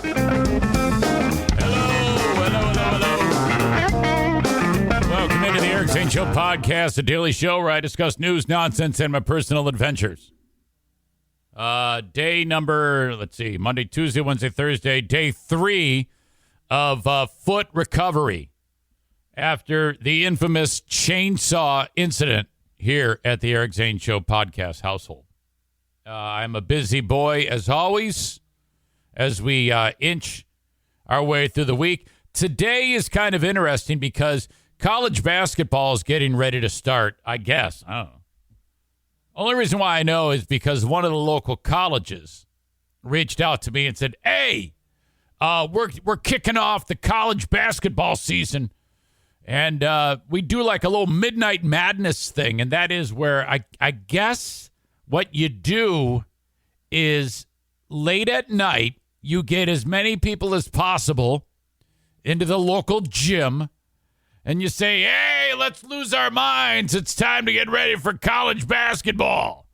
Welcome into the Eric Zane Show podcast, a daily show where I discuss news, nonsense, and my personal adventures. Day number, Monday, Tuesday, Wednesday, Thursday, day 3 of foot recovery after the infamous chainsaw incident here at the Eric Zane Show podcast household. I'm a busy boy, as always, as we inch our way through the week. Today is kind of interesting because college basketball is getting ready to start, I guess. I don't know. Only reason why I know is because one of the local colleges reached out to me and said, hey, we're kicking off the college basketball season, and we do like a little midnight madness thing, and that is where I guess what you do is late at night, you get as many people as possible into the local gym, and you say, hey, let's lose our minds. It's time to get ready for college basketball.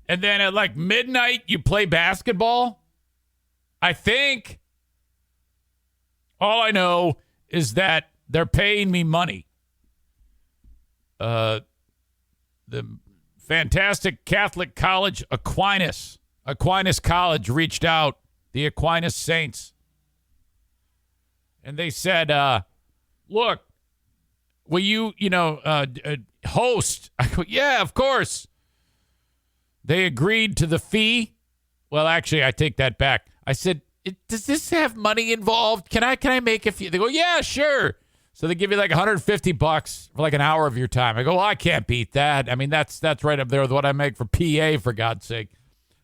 And then at like midnight, you play basketball? I think. All I know is that they're paying me money. The fantastic Catholic college, Aquinas College reached out, the Aquinas Saints. And they said, look, will you, host? I go, yeah, of course. They agreed to the fee. Well, actually, I take that back. I said, does this have money involved? Can I make a fee? They go, yeah, sure. So they give you like $150 for like an hour of your time. I go, well, I can't beat that. I mean, that's right up there with what I make for PA, for God's sake.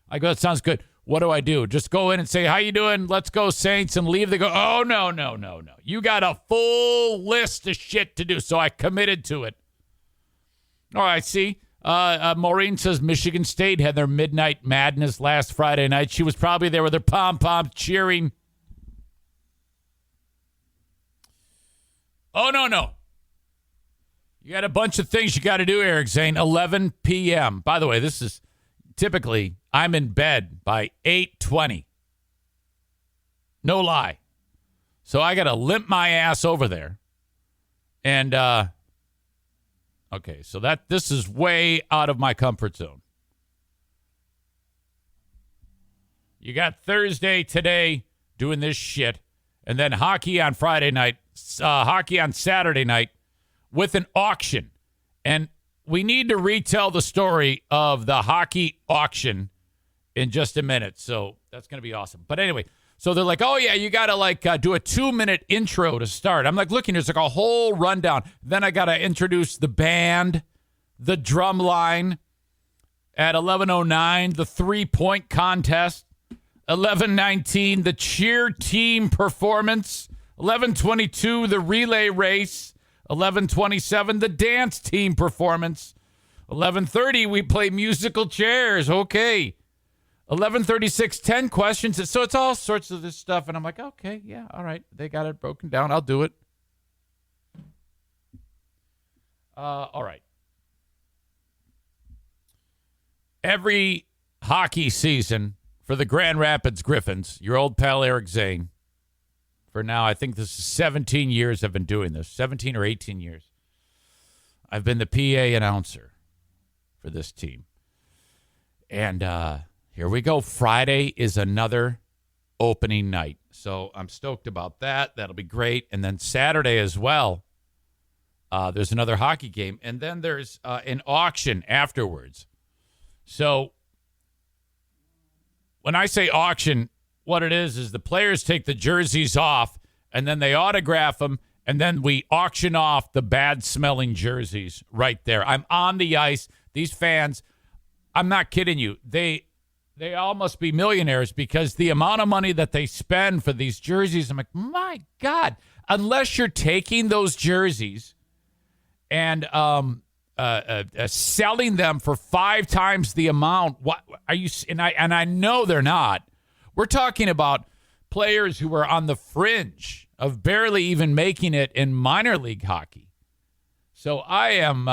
I go, that sounds good. What do I do? Just go in and say, how you doing? Let's go, Saints, and leave. They go, oh, no. You got a full list of shit to do. So I committed to it. All right, see. Maureen says Michigan State had their midnight madness last Friday night. She was probably there with her pom-pom cheering. Oh, no. You got a bunch of things you got to do, Eric Zane. 11 p.m. By the way, this is typically I'm in bed by 8:20. No lie. So I got to limp my ass over there. And, okay, so this is way out of my comfort zone. You got Thursday today doing this shit, and then hockey on Friday night, hockey on Saturday night with an auction. And we need to retell the story of the hockey auction in just a minute. So that's going to be awesome. But anyway, so they're like, oh, yeah, you got to do a 2-minute intro to start. I'm like, looking, there's like a whole rundown. Then I got to introduce the band, the drum line at 11:09, the 3-point contest, 11:19, the cheer team performance, 11:22, the relay race, 11:27, the dance team performance, 11:30, we play musical chairs. Okay. 11:36, 10 questions. So it's all sorts of this stuff. And I'm like, okay, yeah, all right. They got it broken down. I'll do it. All right. Every hockey season for the Grand Rapids Griffins, your old pal Eric Zane, for now, I think this is 17 years I've been doing this, 17 or 18 years. I've been the PA announcer for this team. And here we go. Friday is another opening night. So I'm stoked about that. That'll be great. And then Saturday as well, there's another hockey game. And then there's an auction afterwards. So when I say auction, what it is the players take the jerseys off and then they autograph them. And then we auction off the bad-smelling jerseys right there. I'm on the ice. These fans, I'm not kidding you. They all must be millionaires because the amount of money that they spend for these jerseys, I'm like, my God. Unless you're taking those jerseys and selling them for 5 times the amount, what are you? And I know they're not. We're talking about players who are on the fringe of barely even making it in minor league hockey. So I'm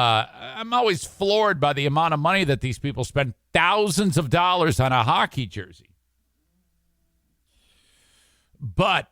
always floored by the amount of money that these people spend, thousands of dollars on a hockey jersey. But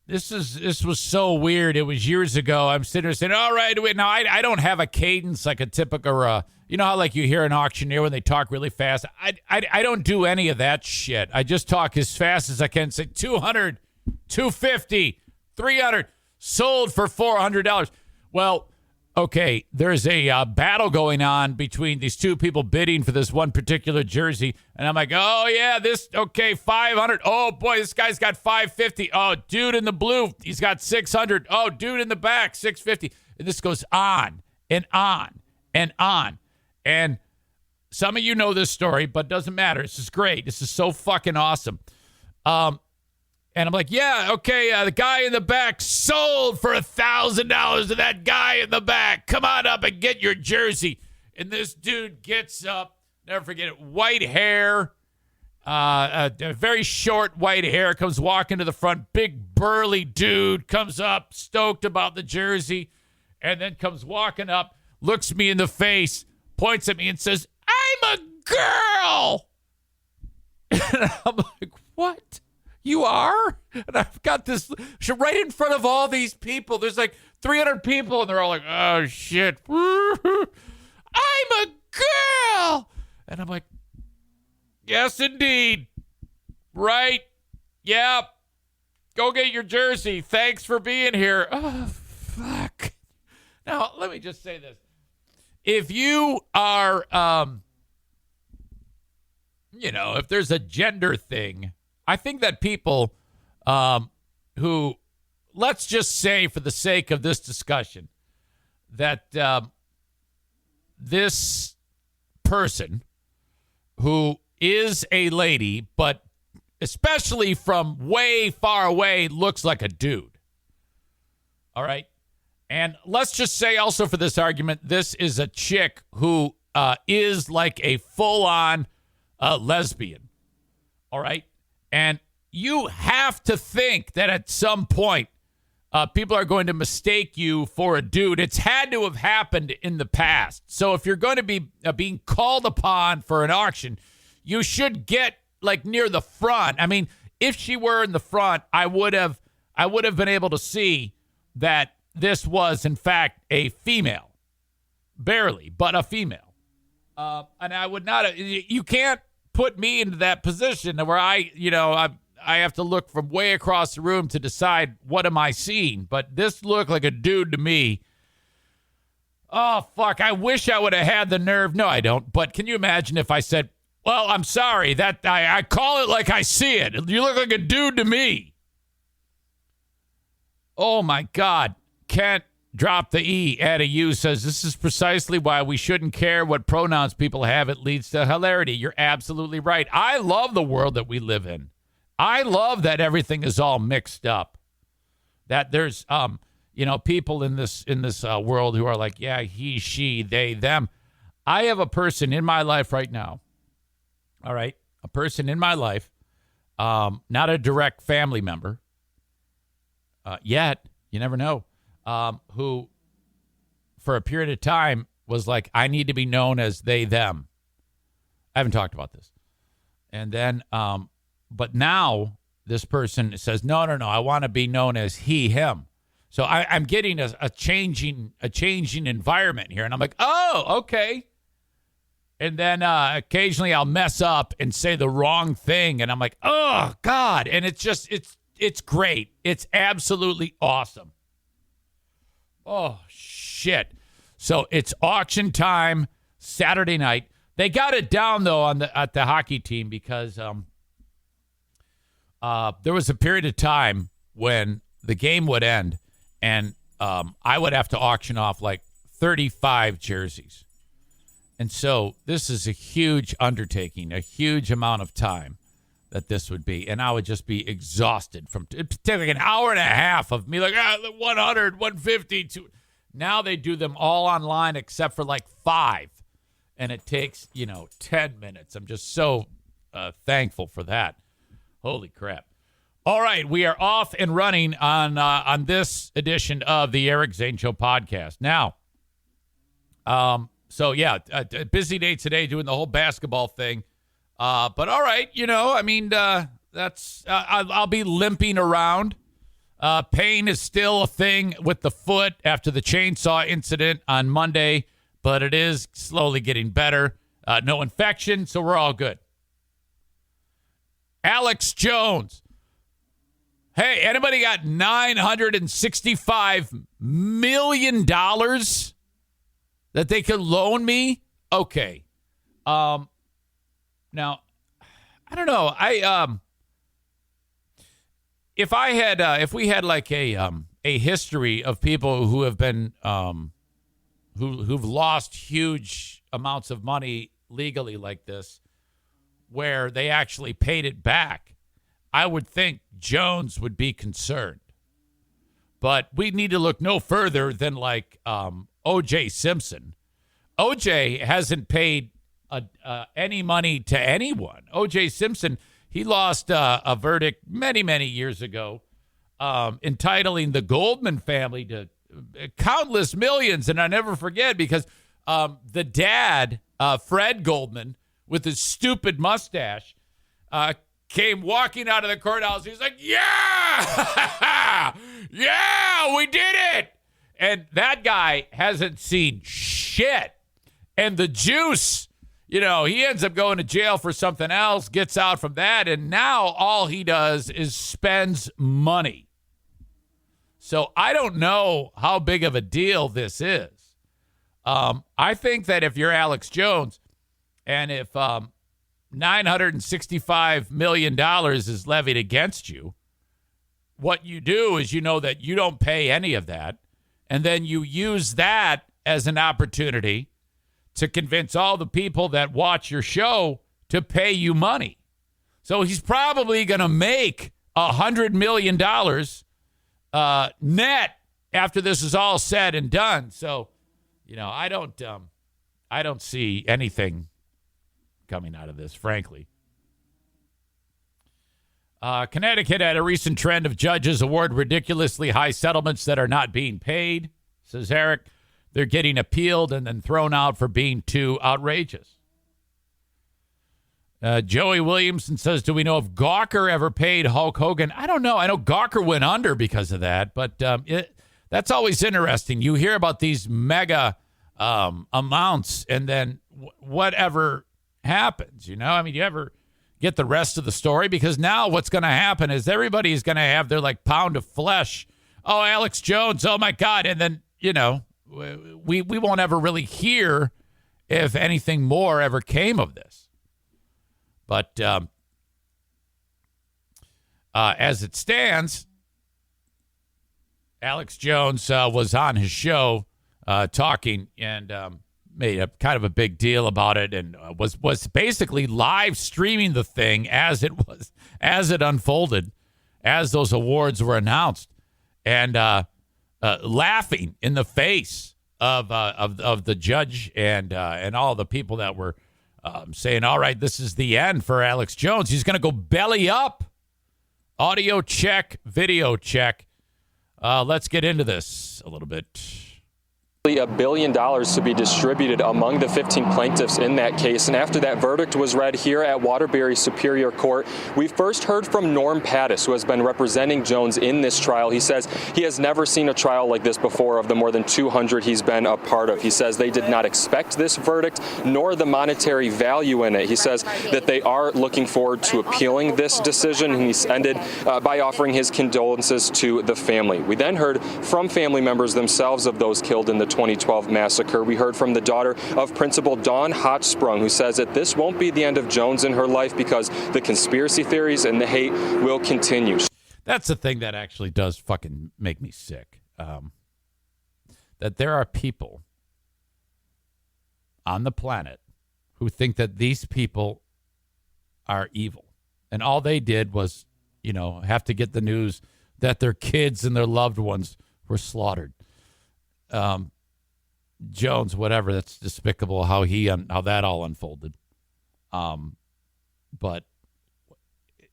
this was so weird. It was years ago. I'm sitting there saying, all right, wait, now I don't have a cadence like a typical, you know how like you hear an auctioneer when they talk really fast? I don't do any of that shit. I just talk as fast as I can. Say 200, 250, 300, sold for $400. Well, okay, there's a battle going on between these two people bidding for this one particular jersey. And I'm like, oh, yeah, okay, 500. Oh, boy, this guy's got 550. Oh, dude in the blue, he's got 600. Oh, dude in the back, 650. And this goes on and on and on. And some of you know this story, but it doesn't matter. This is great. This is so fucking awesome. And I'm like, yeah, okay, the guy in the back sold for $1,000 to that guy in the back. Come on up and get your jersey. And this dude gets up, never forget it, white hair, a very short white hair, comes walking to the front, big burly dude, comes up, stoked about the jersey, and then comes walking up, looks me in the face, points at me and says, I'm a girl. And I'm like, what? You are? And I've got this right in front of all these people. There's like 300 people, and they're all like, oh, shit. I'm a girl. And I'm like, yes, indeed. Right? Yeah. Go get your jersey. Thanks for being here. Oh, fuck. Now, let me just say this. If you are, if there's a gender thing, I think that people who, let's just say for the sake of this discussion, that this person who is a lady, but especially from way far away, looks like a dude. All right? And let's just say also for this argument, this is a chick who is like a full-on lesbian. All right? And you have to think that at some point, people are going to mistake you for a dude. It's had to have happened in the past. So if you're going to be being called upon for an auction, you should get like near the front. I mean, if she were in the front, I would have been able to see that this was in fact a female, barely, but a female. And I would not. You can't put me into that position where I have to look from way across the room to decide what am I seeing. But this looked like a dude to me. Oh, fuck. I wish I would have had the nerve. No, I don't. But can you imagine if I said, well, I'm sorry, that I call it like I see it. You look like a dude to me. Oh, my God. Can't drop the E, add a U, says, this is precisely why we shouldn't care what pronouns people have. It leads to hilarity. You're absolutely right. I love the world that we live in. I love that everything is all mixed up. That there's, people in this world who are like, yeah, he, she, they, them. I have a person in my life right now. All right. A person in my life, not a direct family member yet. You never know. Who, for a period of time, was like, I need to be known as they, them. I haven't talked about this. And then, but now this person says, no, I want to be known as he, him. So I'm getting a changing environment here. And I'm like, oh, okay. And then occasionally I'll mess up and say the wrong thing. And I'm like, oh, God. And it's great. It's absolutely awesome. Oh, shit. So it's auction time Saturday night. They got it down, though, at the hockey team because there was a period of time when the game would end and I would have to auction off like 35 jerseys. And so this is a huge undertaking, a huge amount of time that this would be. And I would just be exhausted from it'd take like an hour and a half of me like 100, 150. Now they do them all online except for like 5. And it takes, 10 minutes. I'm just so thankful for that. Holy crap. All right, we are off and running on this edition of the Eric Zane Show podcast. Now, a busy day today doing the whole basketball thing. But all right, I'll be limping around. Pain is still a thing with the foot after the chainsaw incident on Monday, but it is slowly getting better. No infection, so we're all good. Alex Jones. Hey, anybody got $965 million that they could loan me? Okay. Now, I don't know. If we had like a history of people who have been who've lost huge amounts of money legally like this, where they actually paid it back, I would think Jones would be concerned. But we need to look no further than like O.J. Simpson. O.J. hasn't paid any money to anyone. O.J. Simpson, he lost a verdict many, many years ago, entitling the Goldman family to countless millions. And I never forget because the dad, Fred Goldman, with his stupid mustache, came walking out of the courthouse. He's like, yeah, yeah, we did it. And that guy hasn't seen shit. And the juice, he ends up going to jail for something else, gets out from that, and now all he does is spends money. So I don't know how big of a deal this is. I think that if you're Alex Jones, and if $965 million is levied against you, what you do is that you don't pay any of that, and then you use that as an opportunity to convince all the people that watch your show to pay you money. So he's probably going to make $100 million net after this is all said and done. So, I don't see anything coming out of this, frankly. Connecticut had a recent trend of judges award ridiculously high settlements that are not being paid, says Eric. They're getting appealed and then thrown out for being too outrageous. Joey Williamson says, do we know if Gawker ever paid Hulk Hogan? I don't know. I know Gawker went under because of that, but that's always interesting. You hear about these mega amounts and then whatever happens, you ever get the rest of the story? Because now what's going to happen is everybody's going to have their pound of flesh. Oh, Alex Jones. Oh my God. And then, we won't ever really hear if anything more ever came of this. But as it stands, Alex Jones was on his show talking and made a kind of a big deal about it, and was basically live streaming the thing as it unfolded, as those awards were announced, and laughing in the face of the judge and all the people that were saying, all right, this is the end for Alex Jones. He's going to go belly up. Audio check, video check. Let's get into this a little bit. $1 billion to be distributed among the 15 plaintiffs in that case. And after that verdict was read here at Waterbury Superior Court, we first heard from Norm Pattis, who has been representing Jones in this trial. He says he has never seen a trial like this before of the more than 200 he's been a part of. He says they did not expect this verdict, nor the monetary value in it. He says that they are looking forward to appealing this decision, and he's ended by offering his condolences to the family. We then heard from family members themselves of those killed in the 2012 massacre. We heard from the daughter of Principal Dawn Hochsprung, who says that this won't be the end of Jones in her life because the conspiracy theories and the hate will continue. That's the thing that actually does fucking make me sick. That there are people on the planet who think that these people are evil. And all they did was, have to get the news that their kids and their loved ones were slaughtered. Jones, whatever, that's despicable how that all unfolded. But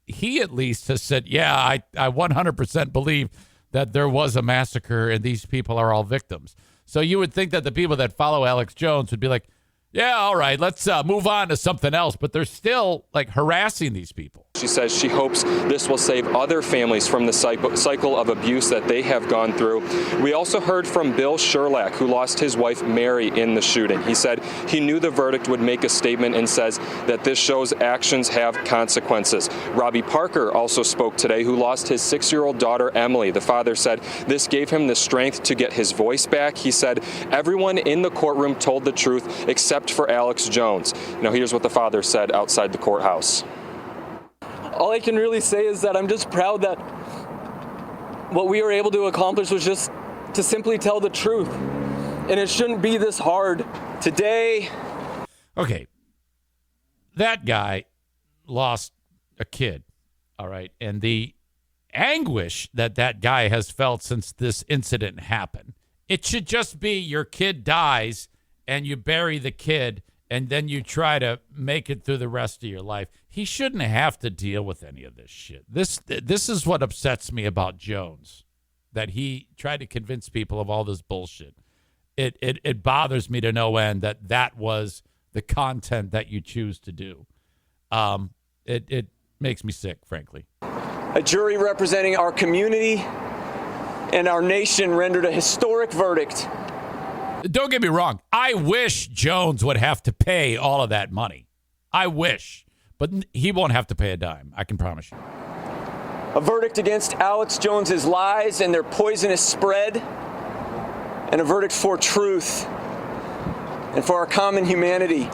he at least has said, yeah, I 100% believe that there was a massacre and these people are all victims. So you would think that the people that follow Alex Jones would be like, yeah, all right, let's move on to something else. But they're still harassing these people. She says she hopes this will save other families from the cycle of abuse that they have gone through. We also heard from Bill Sherlack, who lost his wife Mary in the shooting. He said he knew the verdict would make a statement and says that this shows actions have consequences. Robbie Parker also spoke today, who lost his 6-year-old daughter Emily. The father said this gave him the strength to get his voice back. He said everyone in the courtroom told the truth except for Alex Jones. Now here's what the father said outside the courthouse. All I can really say is that I'm just proud that what we were able to accomplish was just to simply tell the truth. And it shouldn't be this hard. Today. Okay. That guy lost a kid. All right. And the anguish that guy has felt since this incident happened, it should just be your kid dies and you bury the kid and then you try to make it through the rest of your life. He shouldn't have to deal with any of this shit. This is what upsets me about Jones, that he tried to convince people of all this bullshit. It bothers me to no end that was the content that you choose to do. It makes me sick, frankly. A jury representing our community and our nation rendered a historic verdict. Don't get me wrong. I wish Jones would have to pay all of that money. I wish. But he won't have to pay a dime. I can promise you. A verdict against Alex Jones's lies and their poisonous spread. And a verdict for truth and for our common humanity.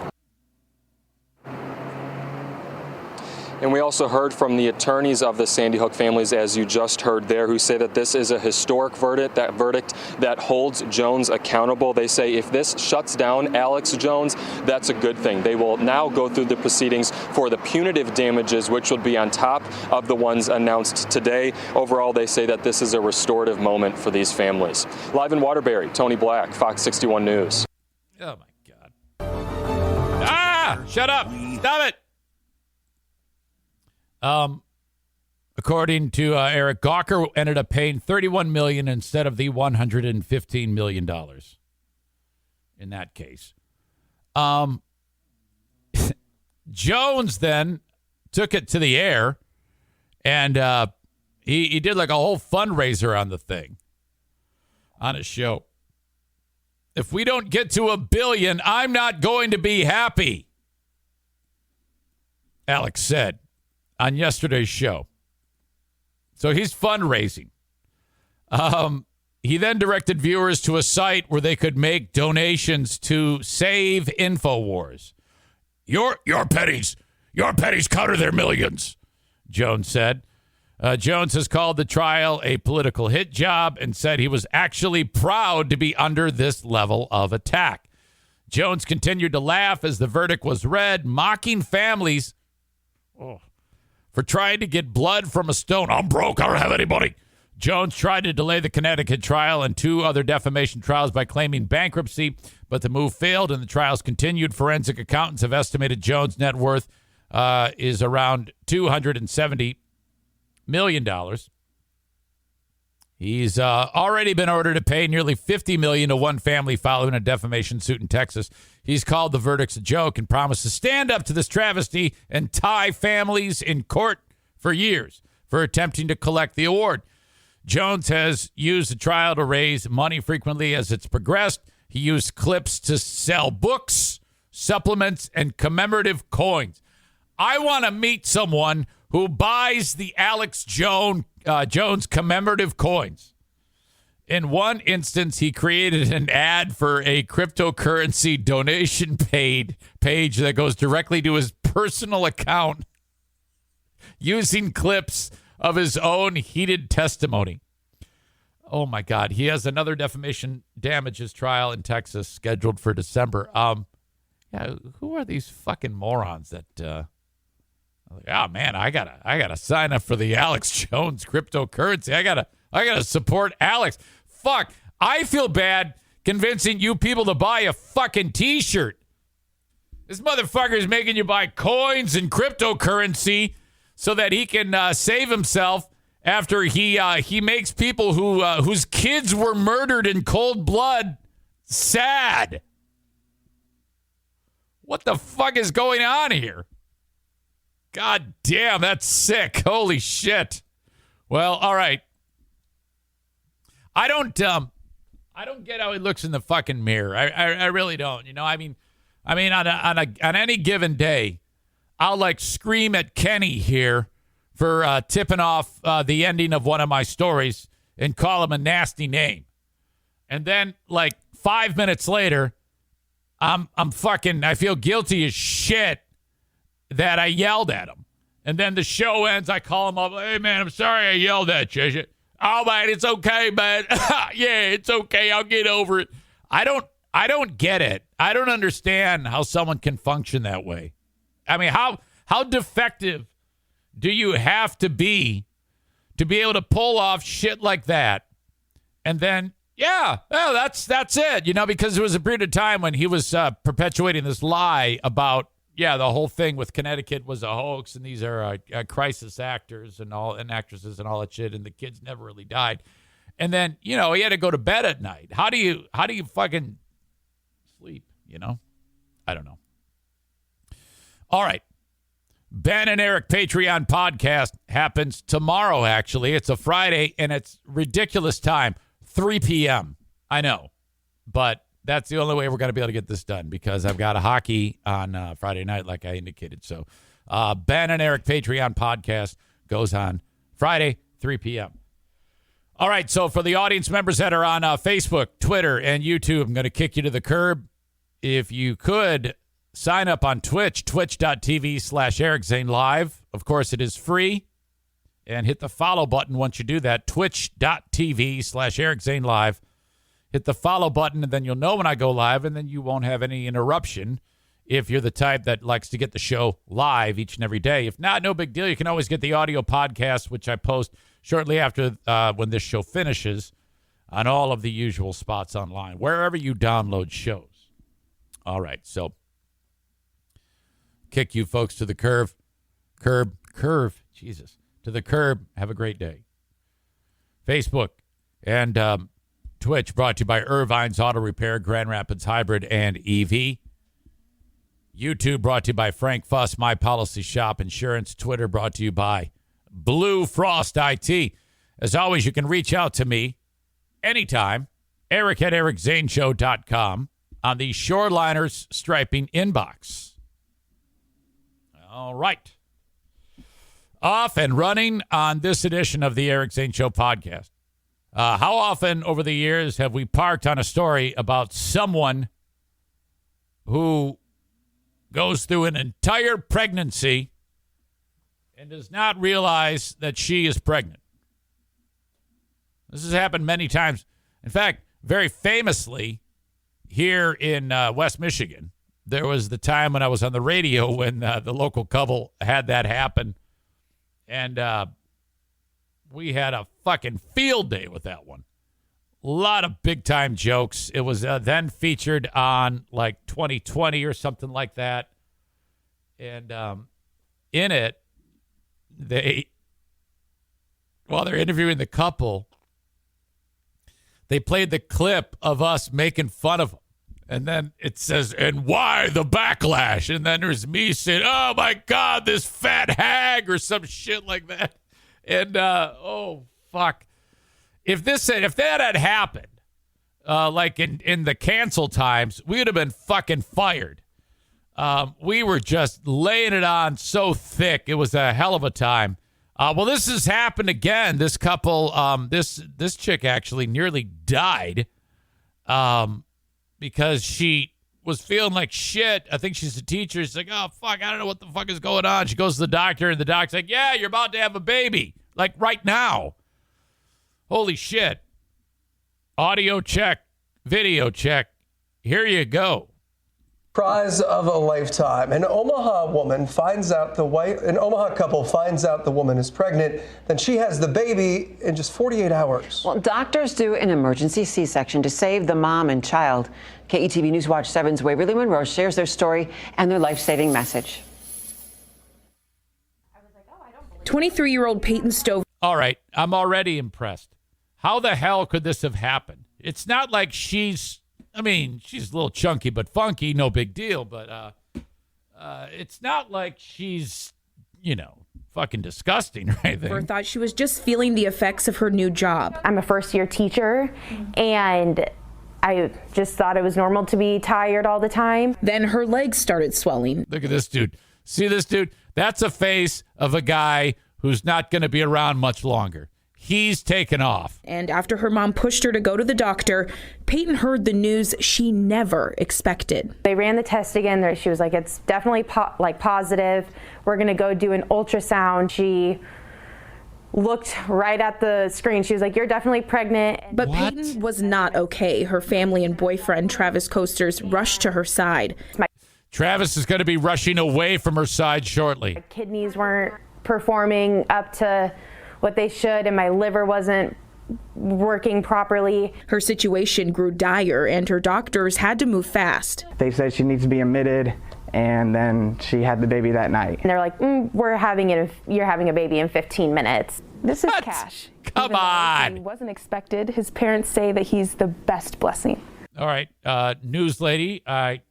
And we also heard from the attorneys of the Sandy Hook families, as you just heard there, who say that this is a historic verdict that holds Jones accountable. They say if this shuts down Alex Jones, that's a good thing. They will now go through the proceedings for the punitive damages, which will be on top of the ones announced today. Overall, they say that this is a restorative moment for these families. Live in Waterbury, Tony Black, Fox 61 News. Oh, my God. Ah! Shut up. Stop it. According to Eric Gawker, ended up paying $31 million instead of the $115 million in that case. Jones then took it to the air, and he did like a whole fundraiser on the thing, on his show. If we don't get to $1 billion, I'm not going to be happy, Alex said on yesterday's show. So he's fundraising. He then directed viewers to a site where they could make donations to Save InfoWars. Your pennies counter their millions, Jones said. Jones has called the trial a political hit job and said he was actually proud to be under this level of attack. Jones continued to laugh as the verdict was read, mocking families for trying to get blood from a stone. I'm broke. I don't have any money. Jones tried to delay the Connecticut trial and 2 other defamation trials by claiming bankruptcy, but the move failed and the trials continued. Forensic accountants have estimated Jones' net worth is around $270 million. He's already been ordered to pay nearly $50 million to one family following a defamation suit in Texas. He's called the verdicts a joke and promised to stand up to this travesty and tie families in court for years for attempting to collect the award. Jones has used the trial to raise money frequently as it's progressed. He used clips to sell books, supplements, and commemorative coins. I want to meet someone who buys the Alex Jones commemorative coins. In one instance, he created an ad for a cryptocurrency donation page that goes directly to his personal account using clips of his own heated testimony. Oh, my God. He has another defamation damages trial in Texas scheduled for December. Yeah, who are these fucking morons that... oh man, I gotta sign up for the Alex Jones cryptocurrency. I gotta support Alex. Fuck, I feel bad convincing you people to buy a fucking T-shirt. This motherfucker is making you buy coins and cryptocurrency so that he can save himself after he makes people whose kids were murdered in cold blood sad. What the fuck is going on here? God damn, that's sick. Holy shit. Well, all right. I don't get how he looks in the fucking mirror. I really don't. You know, I mean, on any given day, I'll like scream at Kenney here for tipping off the ending of one of my stories and call him a nasty name. And then like 5 minutes later, I feel guilty as shit that I yelled at him. And then the show ends, I call him up, hey man, I'm sorry I yelled at you. Oh man, it's okay, man. Yeah, it's okay. I'll get over it. I don't get it. I don't understand how someone can function that way. I mean, how defective do you have to be able to pull off shit like that? And then, yeah, well, that's it. You know, because there was a period of time when he was perpetuating this lie about, yeah, the whole thing with Connecticut was a hoax, and these are crisis actors and actresses and all that shit, and the kids never really died. And then, you know, he had to go to bed at night. How do you fucking sleep? You know, I don't know. All right, Ben and Eric Patreon podcast happens tomorrow. Actually, it's a Friday, and it's ridiculous time, 3 p.m. I know, but that's the only way we're going to be able to get this done because I've got a hockey on Friday night, like I indicated. So Ben and Eric Patreon podcast goes on Friday, 3 p.m. All right, so for the audience members that are on Facebook, Twitter, and YouTube, I'm going to kick you to the curb. If you could, sign up on Twitch, twitch.tv/Eric Zane Live. Of course, it is free. And hit the follow button once you do that, twitch.tv/Eric Zane Live. Hit the follow button, and then you'll know when I go live, and then you won't have any interruption if you're the type that likes to get the show live each and every day. If not, no big deal. You can always get the audio podcast, which I post shortly after when this show finishes on all of the usual spots online, wherever you download shows. All right, so kick you folks to the curb. Jesus. To the curb. Have a great day. Facebook and Twitch brought to you by Irvine's Auto Repair, Grand Rapids Hybrid, and EV. YouTube brought to you by Frank Fuss, My Policy Shop Insurance. Twitter brought to you by Blue Frost IT. As always, you can reach out to me anytime, Eric at ericzaneshow.com on the Shoreliners Striping inbox. All right. Off and running on this edition of the Eric Zane Show podcast. How often over the years have we parked on a story about someone who goes through an entire pregnancy and does not realize that she is pregnant? This has happened many times. In fact, very famously here in West Michigan, there was the time when I was on the radio when the local couple had that happen. And we had a fucking field day with that one. A lot of big-time jokes. It was then featured on, like, 2020 or something like that. And in it, while they're interviewing the couple, they played the clip of us making fun of them. And then it says, and why the backlash? And then there's me saying, oh, my God, this fat hag or some shit like that. And, oh, fuck. If that had happened, like in the cancel times, we would have been fucking fired. We were just laying it on so thick. It was a hell of a time. Well, this has happened again. This couple, this chick actually nearly died because she was feeling like shit. I think she's a teacher. She's like, oh, fuck, I don't know what the fuck is going on. She goes to the doctor, and the doctor's like, yeah, you're about to have a baby. Like right now. Holy shit. Audio check. Video check. Here you go. Prize of a lifetime. An Omaha couple finds out the woman is pregnant. Then she has the baby in just 48 hours. Well, doctors do an emergency C-section to save the mom and child. KETV News Watch 7's Waverly Monroe shares their story and their life-saving message. 23-year-old Peyton Stowe. All right, I'm already impressed. How the hell could this have happened? It's not like she's a little chunky but funky, no big deal. But it's not like she's fucking disgusting, right? Or thought she was just feeling the effects of her new job. I'm a first-year teacher, and I just thought it was normal to be tired all the time. Then her legs started swelling. Look at this dude. See this dude? That's a face of a guy who's not going to be around much longer. He's taken off. And after her mom pushed her to go to the doctor, Peyton heard the news she never expected. They ran the test again. She was like, it's definitely positive. We're going to go do an ultrasound. She looked right at the screen. She was like, you're definitely pregnant. But what? Peyton was not okay. Her family and boyfriend, Travis Coasters, rushed to her side. Travis is going to be rushing away from her side shortly. My kidneys weren't performing up to what they should, and my liver wasn't working properly. Her situation grew dire, and her doctors had to move fast. They said she needs to be admitted, and then she had the baby that night. And they're like, you're having a baby in 15 minutes. This is What? Cash. Come on. He wasn't expected. His parents say that he's the best blessing. All right, news lady.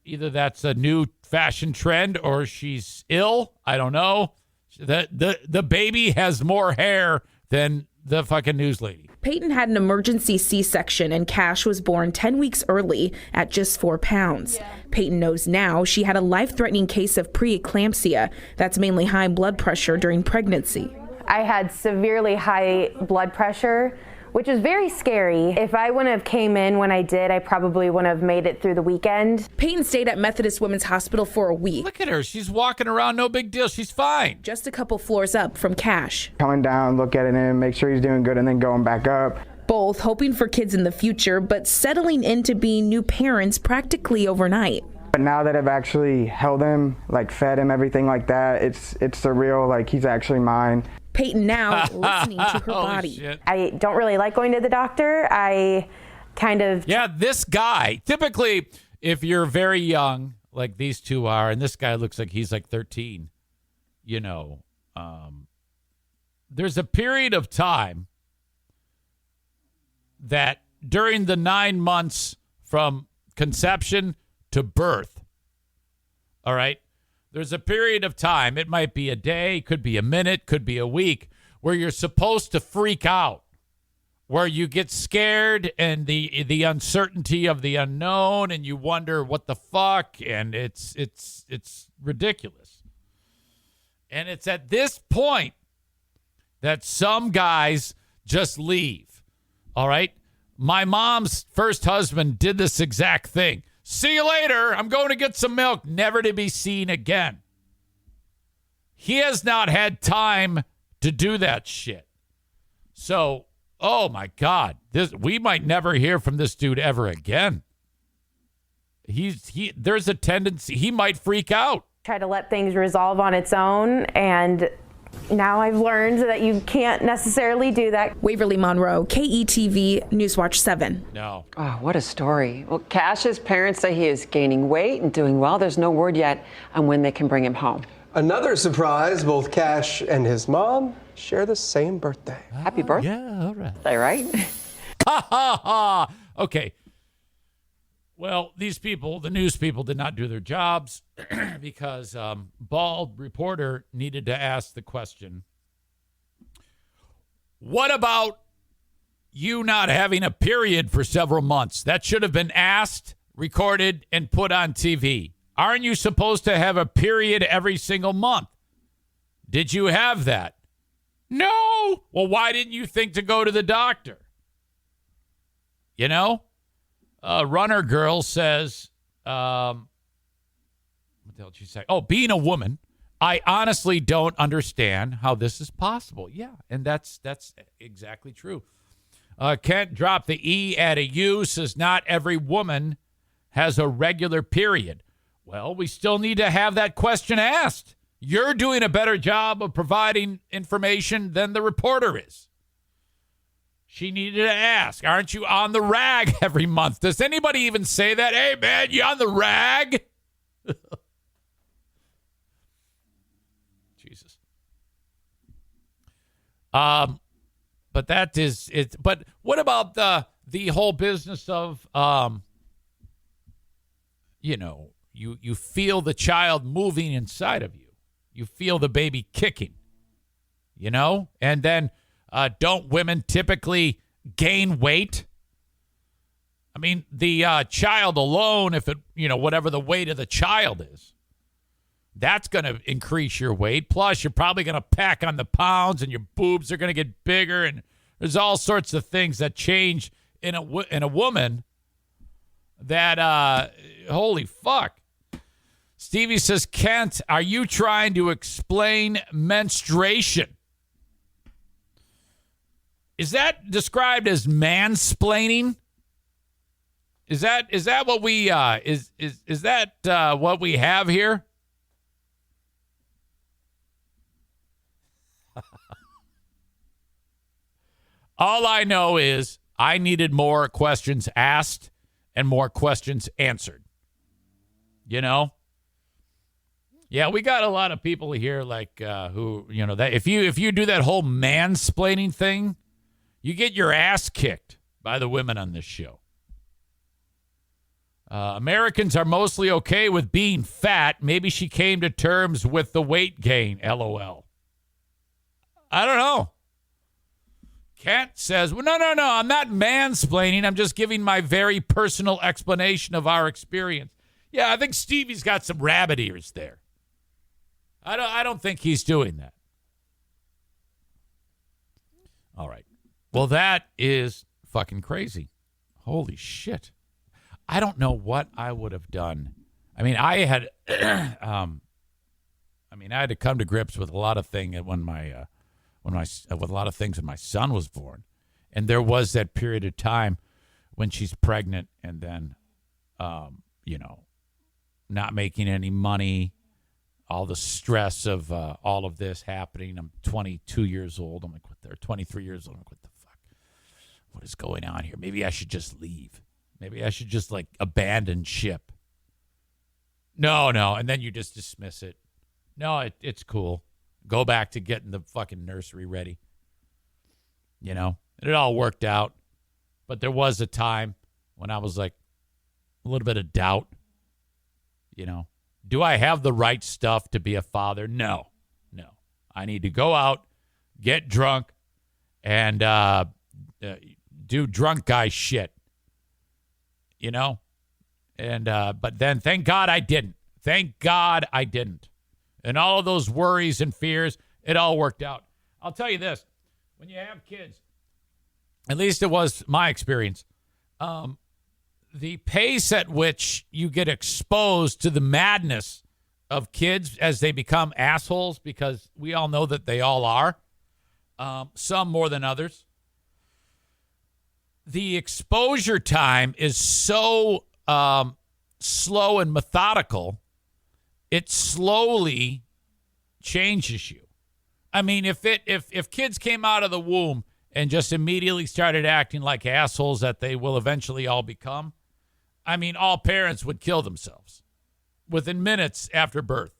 Either that's a new fashion trend or she's ill. I don't know. The baby has more hair than the fucking news lady. Peyton had an emergency C-section, and Cash was born 10 weeks early at just 4 pounds. Yeah. Peyton knows now she had a life-threatening case of preeclampsia. That's mainly high blood pressure during pregnancy. I had severely high blood pressure, which is very scary. If I wouldn't have came in when I did, I probably wouldn't have made it through the weekend. Peyton stayed at Methodist Women's Hospital for a week. Look at her. She's walking around. No big deal. She's fine. Just a couple floors up from Cash. Coming down, look at him, make sure he's doing good, and then going back up. Both hoping for kids in the future, but settling into being new parents practically overnight. But now that I've actually held him, like fed him, everything like that, it's surreal. Like, he's actually mine. Peyton now listening to her body. Shit. I don't really like going to the doctor. I kind of... Yeah, this guy, typically, if you're very young, like these two are, and this guy looks like he's like 13, there's a period of time that during the 9 months from conception to birth, all right, there's a period of time, it might be a day, could be a minute, could be a week, where you're supposed to freak out, where you get scared and the uncertainty of the unknown, and you wonder what the fuck, and it's ridiculous. And it's at this point that some guys just leave, all right? My mom's first husband did this exact thing. See you later. I'm going to get some milk. Never to be seen again. He has not had time to do that shit. So, oh my God, we might never hear from this dude ever again. There's a tendency he might freak out. Try to let things resolve on its own, and now I've learned that you can't necessarily do that. Waverly Monroe, KETV, Newswatch 7. No. Oh, what a story. Well, Cash's parents say he is gaining weight and doing well. There's no word yet on when they can bring him home. Another surprise, both Cash and his mom share the same birthday. Happy birthday. Yeah, all right. Is that right? Ha, ha, ha. Okay. Well, these people, the news people, did not do their jobs because Bald Reporter needed to ask the question, what about you not having a period for several months? That should have been asked, recorded, and put on TV. Aren't you supposed to have a period every single month? Did you have that? No. Well, why didn't you think to go to the doctor? You know? Runner Girl says, what the hell did she say? Oh, being a woman, I honestly don't understand how this is possible. Yeah, and that's exactly true. Kent dropped the E at a U, says not every woman has a regular period. Well, we still need to have that question asked. You're doing a better job of providing information than the reporter is. She needed to ask, aren't you on the rag every month? Does anybody even say that? Hey, man, you on the rag? Jesus. But that is it. But what about the whole business of, you feel the child moving inside of you, You feel the baby kicking, you know? And then don't women typically gain weight? I mean, the child alone, if it, whatever the weight of the child is, that's going to increase your weight. Plus, you're probably going to pack on the pounds and your boobs are going to get bigger. And there's all sorts of things that change in a woman that, holy fuck. Stevie says, Kent, are you trying to explain menstruation? Is that described as mansplaining? Is that what we is that what we have here? All I know is I needed more questions asked and more questions answered. You know? Yeah, we got a lot of people here like who, that if you do that whole mansplaining thing, you get your ass kicked by the women on this show. Americans are mostly okay with being fat. Maybe she came to terms with the weight gain, LOL. I don't know. Kent says, well, no, I'm not mansplaining. I'm just giving my very personal explanation of our experience. Yeah, I think Stevie's got some rabbit ears there. I don't think he's doing that. All right. Well, that is fucking crazy. Holy shit. I don't know what I would have done. I mean, I had to come to grips with a lot of things with a lot of things when my son was born. And there was that period of time when she's pregnant and then not making any money, all the stress of all of this happening. I'm 22 years old. I'm like, what? They're 23 years old. I'm like, what the fuck? What is going on here? Maybe I should just leave. Maybe I should just, abandon ship. No. And then you just dismiss it. No, it's cool. Go back to getting the fucking nursery ready. And it all worked out. But there was a time when I was a little bit of doubt. Do I have the right stuff to be a father? No. I need to go out, get drunk, and do drunk guy shit. And but then thank God I didn't. And all of those worries and fears, it all worked out. I'll tell you this. When you have kids, at least it was my experience, the pace at which you get exposed to the madness of kids as they become assholes, because we all know that they all are, some more than others. The exposure time is so slow and methodical, it slowly changes you. I mean, if kids came out of the womb and just immediately started acting like assholes that they will eventually all become, I mean, all parents would kill themselves within minutes after birth.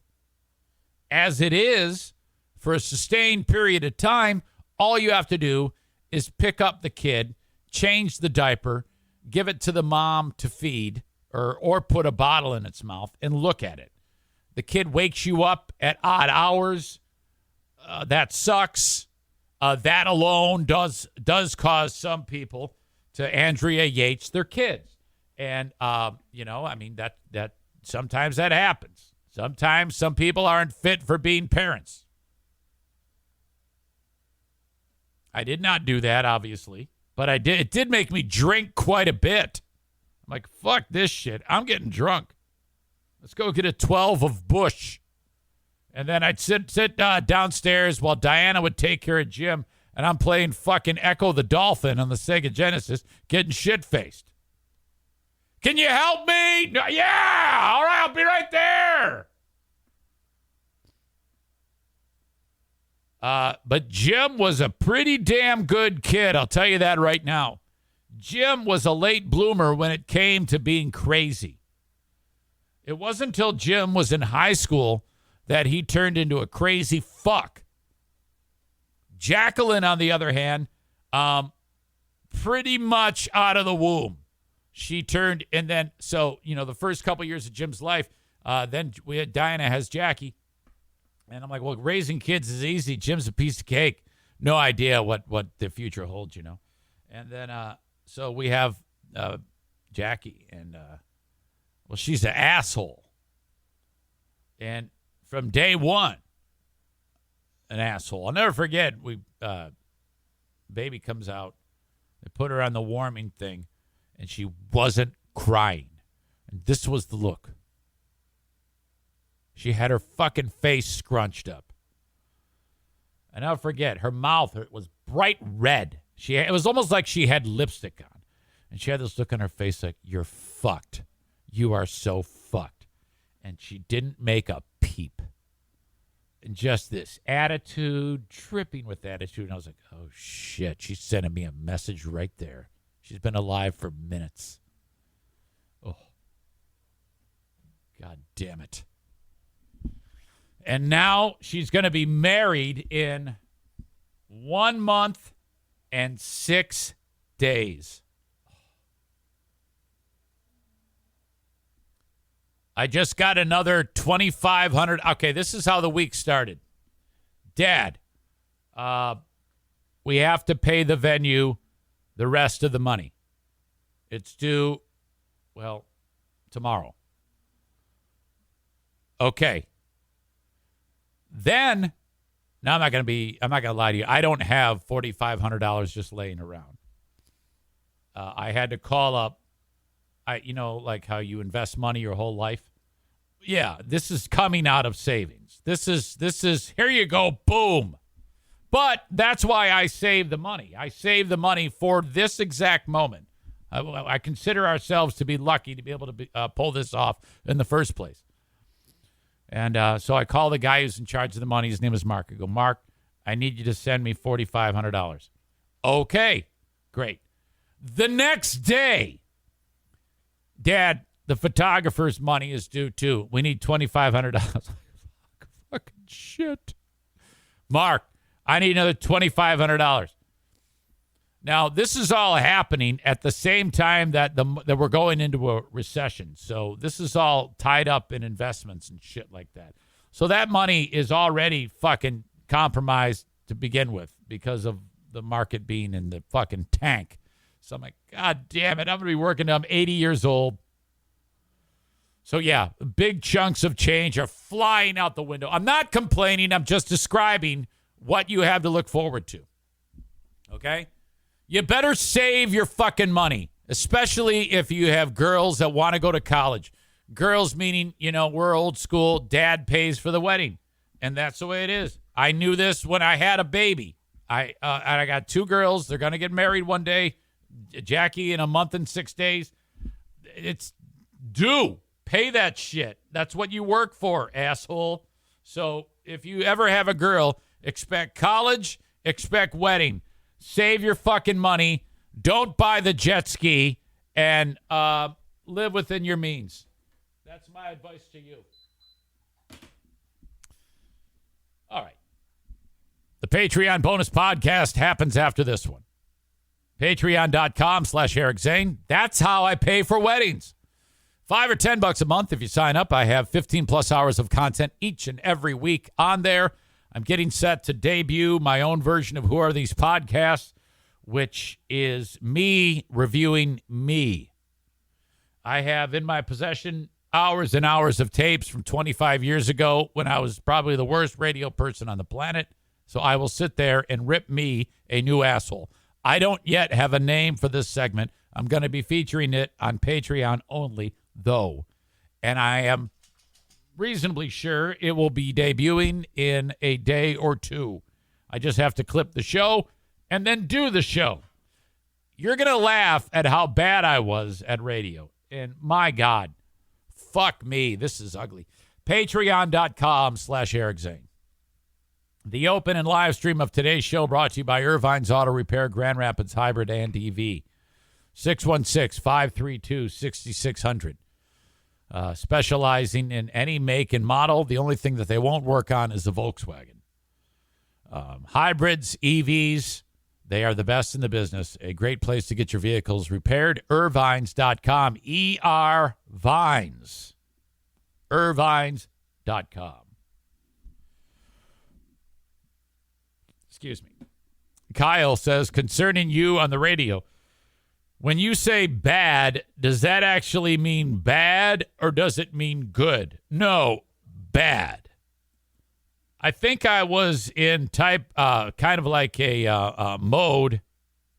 As it is, for a sustained period of time, all you have to do is pick up the kid, change the diaper, give it to the mom to feed, or put a bottle in its mouth and look at it. The kid wakes you up at odd hours. That sucks. That alone does cause some people to Andrea Yates their kids. And, that sometimes that happens. Sometimes some people aren't fit for being parents. I did not do that, obviously. But I did. It did make me drink quite a bit. I'm like, fuck this shit. I'm getting drunk. Let's go get a 12 of Bush. And then I'd sit downstairs while Diana would take care of Jim, and I'm playing fucking Echo the Dolphin on the Sega Genesis, getting shit-faced. Can you help me? No, yeah! All right, I'll be right there. But Jim was a pretty damn good kid, I'll tell you that right now. Jim was a late bloomer when it came to being crazy. It wasn't until Jim was in high school that he turned into a crazy fuck. Jacqueline, on the other hand, pretty much out of the womb. She turned, and then, the first couple years of Jim's life, then Diana has Jackie. And I'm like, well, raising kids is easy. Jim's a piece of cake. No idea what the future holds, And then, so we have Jackie, and, well, she's an asshole. And from day one, an asshole. I'll never forget, baby comes out. They put her on the warming thing, and she wasn't crying. And this was the look. She had her fucking face scrunched up. And I'll forget, her mouth was bright red. It was almost like she had lipstick on. And she had this look on her face like, you're fucked. You are so fucked. And she didn't make a peep. And just this attitude, dripping with attitude. And I was like, oh, shit. She's sending me a message right there. She's been alive for minutes. Oh. God damn it. And now she's going to be married in 1 month and 6 days. I just got another $2,500. Okay, this is how the week started. Dad, we have to pay the venue the rest of the money. It's due, well, tomorrow. Okay. Then, now I'm not going to lie to you. I don't have $4,500 just laying around. I had to call up, like how you invest money your whole life. Yeah, this is coming out of savings. This is, here you go, boom. But that's why I save the money. I save the money for this exact moment. I consider ourselves to be lucky to be able to pull this off in the first place. And so I call the guy who's in charge of the money. His name is Mark. I go, Mark, I need you to send me $4,500. Okay, great. The next day, Dad, the photographer's money is due too. We need $2,500. Fucking shit. Mark, I need another $2,500. Now, this is all happening at the same time that we're going into a recession. So this is all tied up in investments and shit like that. So that money is already fucking compromised to begin with because of the market being in the fucking tank. So I'm like, God damn it, I'm going to be working till I'm 80 years old. So yeah, big chunks of change are flying out the window. I'm not complaining. I'm just describing what you have to look forward to. Okay? You better save your fucking money, especially if you have girls that want to go to college. Girls meaning, we're old school. Dad pays for the wedding. And that's the way it is. I knew this when I had a baby. I got 2 girls. They're going to get married one day. Jackie in 1 month and 6 days. It's due. Pay that shit. That's what you work for, asshole. So if you ever have a girl, expect college, expect wedding. Save your fucking money. Don't buy the jet ski, and live within your means. That's my advice to you. All right. The Patreon bonus podcast happens after this one. Patreon.com/Eric Zane. That's how I pay for weddings. $5 or $10 a month if you sign up. I have 15 plus hours of content each and every week on there. I'm getting set to debut my own version of Who Are These Podcasts, which is me reviewing me. I have in my possession hours and hours of tapes from 25 years ago when I was probably the worst radio person on the planet. So I will sit there and rip me a new asshole. I don't yet have a name for this segment. I'm going to be featuring it on Patreon only, though. And I am reasonably sure it will be debuting in a day or two. I just have to clip the show and then do the show. You're going to laugh at how bad I was at radio. And my God, fuck me. This is ugly. Patreon.com/Eric Zane. The open and live stream of today's show brought to you by Irvine's Auto Repair, Grand Rapids Hybrid and EV. 616-532-6600. Specializing in any make and model. The only thing that they won't work on is the Volkswagen. Hybrids, EVs, they are the best in the business. A great place to get your vehicles repaired. Irvines.com. E-R-Vines. Irvines.com. Excuse me. Kyle says, concerning you on the radio, when you say bad, does that actually mean bad or does it mean good? No, bad. I think I was in kind of like a mode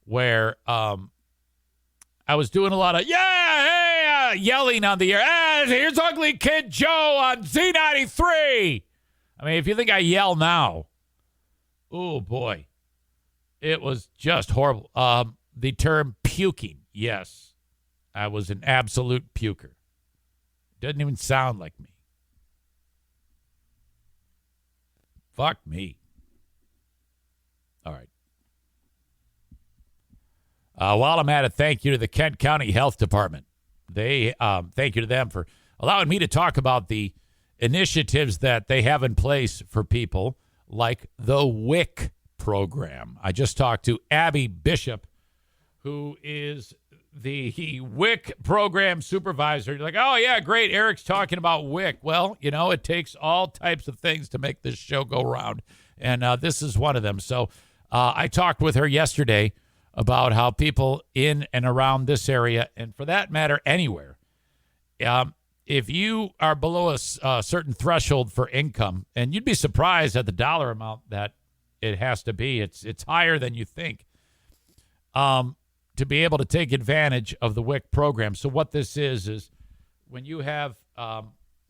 where I was doing a lot of, yelling on the air. Here's Ugly Kid Joe on Z93. I mean, if you think I yell now, oh, boy. It was just horrible. The term puking, yes. I was an absolute puker. Doesn't even sound like me. Fuck me. All right. While I'm at it, thank you to the Kent County Health Department. Thank you to them for allowing me to talk about the initiatives that they have in place for people like the WIC program. I just talked to Abby Bishop, who is the WIC program supervisor. You're like, oh, yeah, great. Eric's talking about WIC. Well, it takes all types of things to make this show go round, and this is one of them. So I talked with her yesterday about how people in and around this area, and for that matter, anywhere, if you are below a certain threshold for income, and you'd be surprised at the dollar amount that it has to be. It's higher than you think to be able to take advantage of the WIC program. So what this is when you are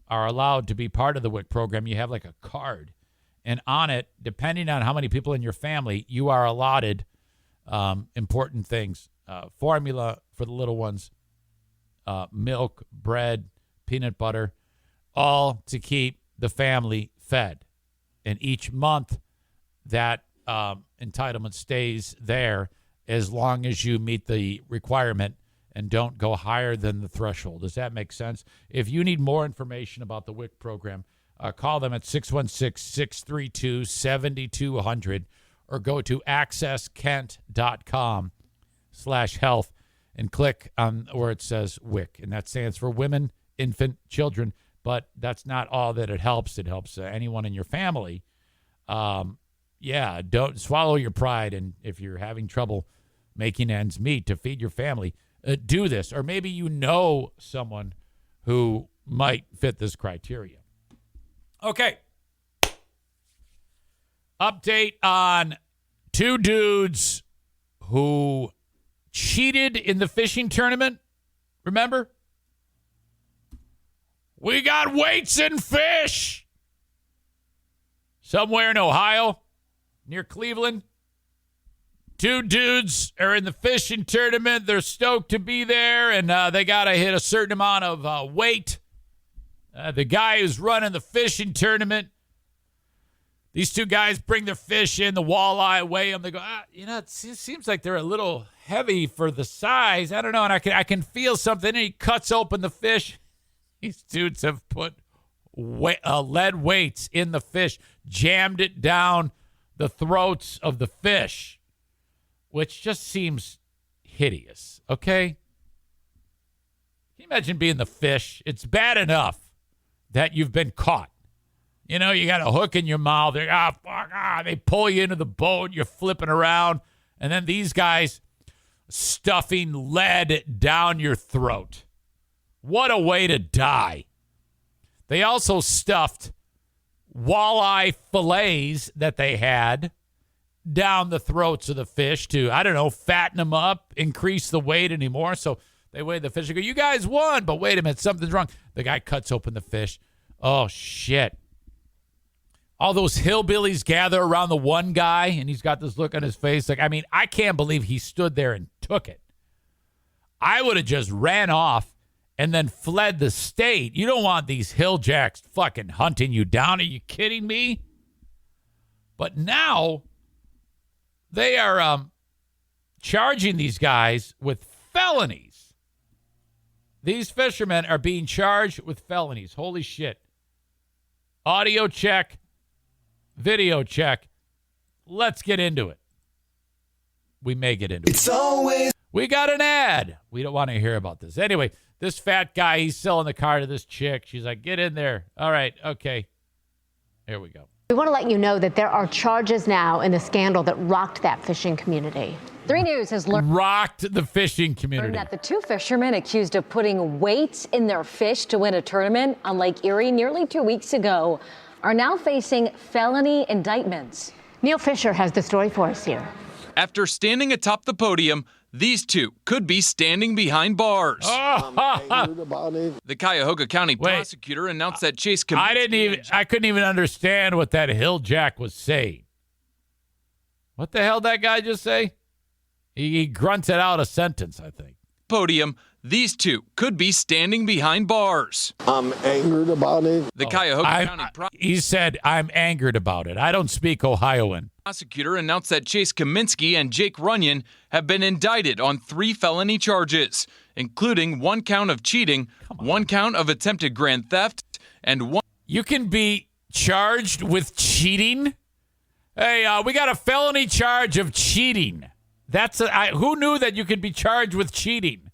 allowed to be part of the WIC program, you have like a card. And on it, depending on how many people in your family, you are allotted important things. Formula for the little ones, milk, bread, peanut butter, all to keep the family fed. And each month, that entitlement stays there as long as you meet the requirement and don't go higher than the threshold. Does that make sense? If you need more information about the WIC program, call them at 616-632-7200 or go to accesskent.com/health and click on where it says WIC. And that stands for Women, Infant, Children. But that's not all that it helps. It helps anyone in your family. Don't swallow your pride. And if you're having trouble making ends meet to feed your family, do this. Or maybe you know someone who might fit this criteria. Okay. Update on two dudes who cheated in the fishing tournament. Remember? We got weights and fish. Somewhere in Ohio, near Cleveland, two dudes are in the fishing tournament. They're stoked to be there, and they got to hit a certain amount of weight. The guy who's running the fishing tournament, these two guys bring their fish in, the walleye, weigh them. They go, it seems like they're a little heavy for the size. I don't know, and I can feel something, and he cuts open the fish. These dudes have put lead weights in the fish, jammed it down the throats of the fish, which just seems hideous, okay? Can you imagine being the fish? It's bad enough that you've been caught. You got a hook in your mouth. They pull you into the boat. You're flipping around. And then these guys stuffing lead down your throat. What a way to die. They also stuffed walleye fillets that they had down the throats of the fish to, fatten them up, increase the weight anymore. So they weigh the fish and go, you guys won, but wait a minute, something's wrong. The guy cuts open the fish. Oh, shit. All those hillbillies gather around the one guy, and he's got this look on his face. I can't believe he stood there and took it. I would have just ran off and then fled the state. You don't want these hilljacks fucking hunting you down. Are you kidding me? But now they are charging these guys with felonies. These fishermen are being charged with felonies. Holy shit. Audio check. Video check. Let's get into it. We may get into it. We got an ad. We don't want to hear about this. Anyway, this fat guy, he's selling the car to this chick. She's like, get in there. All right, okay. Here we go. We want to let you know that there are charges now in the scandal that rocked that fishing community. 3 News has learned Rocked the fishing community. that the 2 fishermen accused of putting weights in their fish to win a tournament on Lake Erie nearly 2 weeks ago are now facing felony indictments. Neil Fisher has the story for us here. After standing atop the podium, these two could be standing behind bars. The Cuyahoga County prosecutor announced that Chase I couldn't even understand what that hilljack was saying. What the hell did that guy just say? He grunted out a sentence, I think. Podium, these two could be standing behind bars. I'm angered about it. The Cuyahoga County he said, I'm angered about it. I don't speak Ohioan. Prosecutor announced that Chase Kaminsky and Jake Runyon have been indicted on 3 felony charges, including 1 count of cheating, 1 count of attempted grand theft, and 1. You can be charged with cheating? Hey, we got a felony charge of cheating. Who knew that you could be charged with cheating?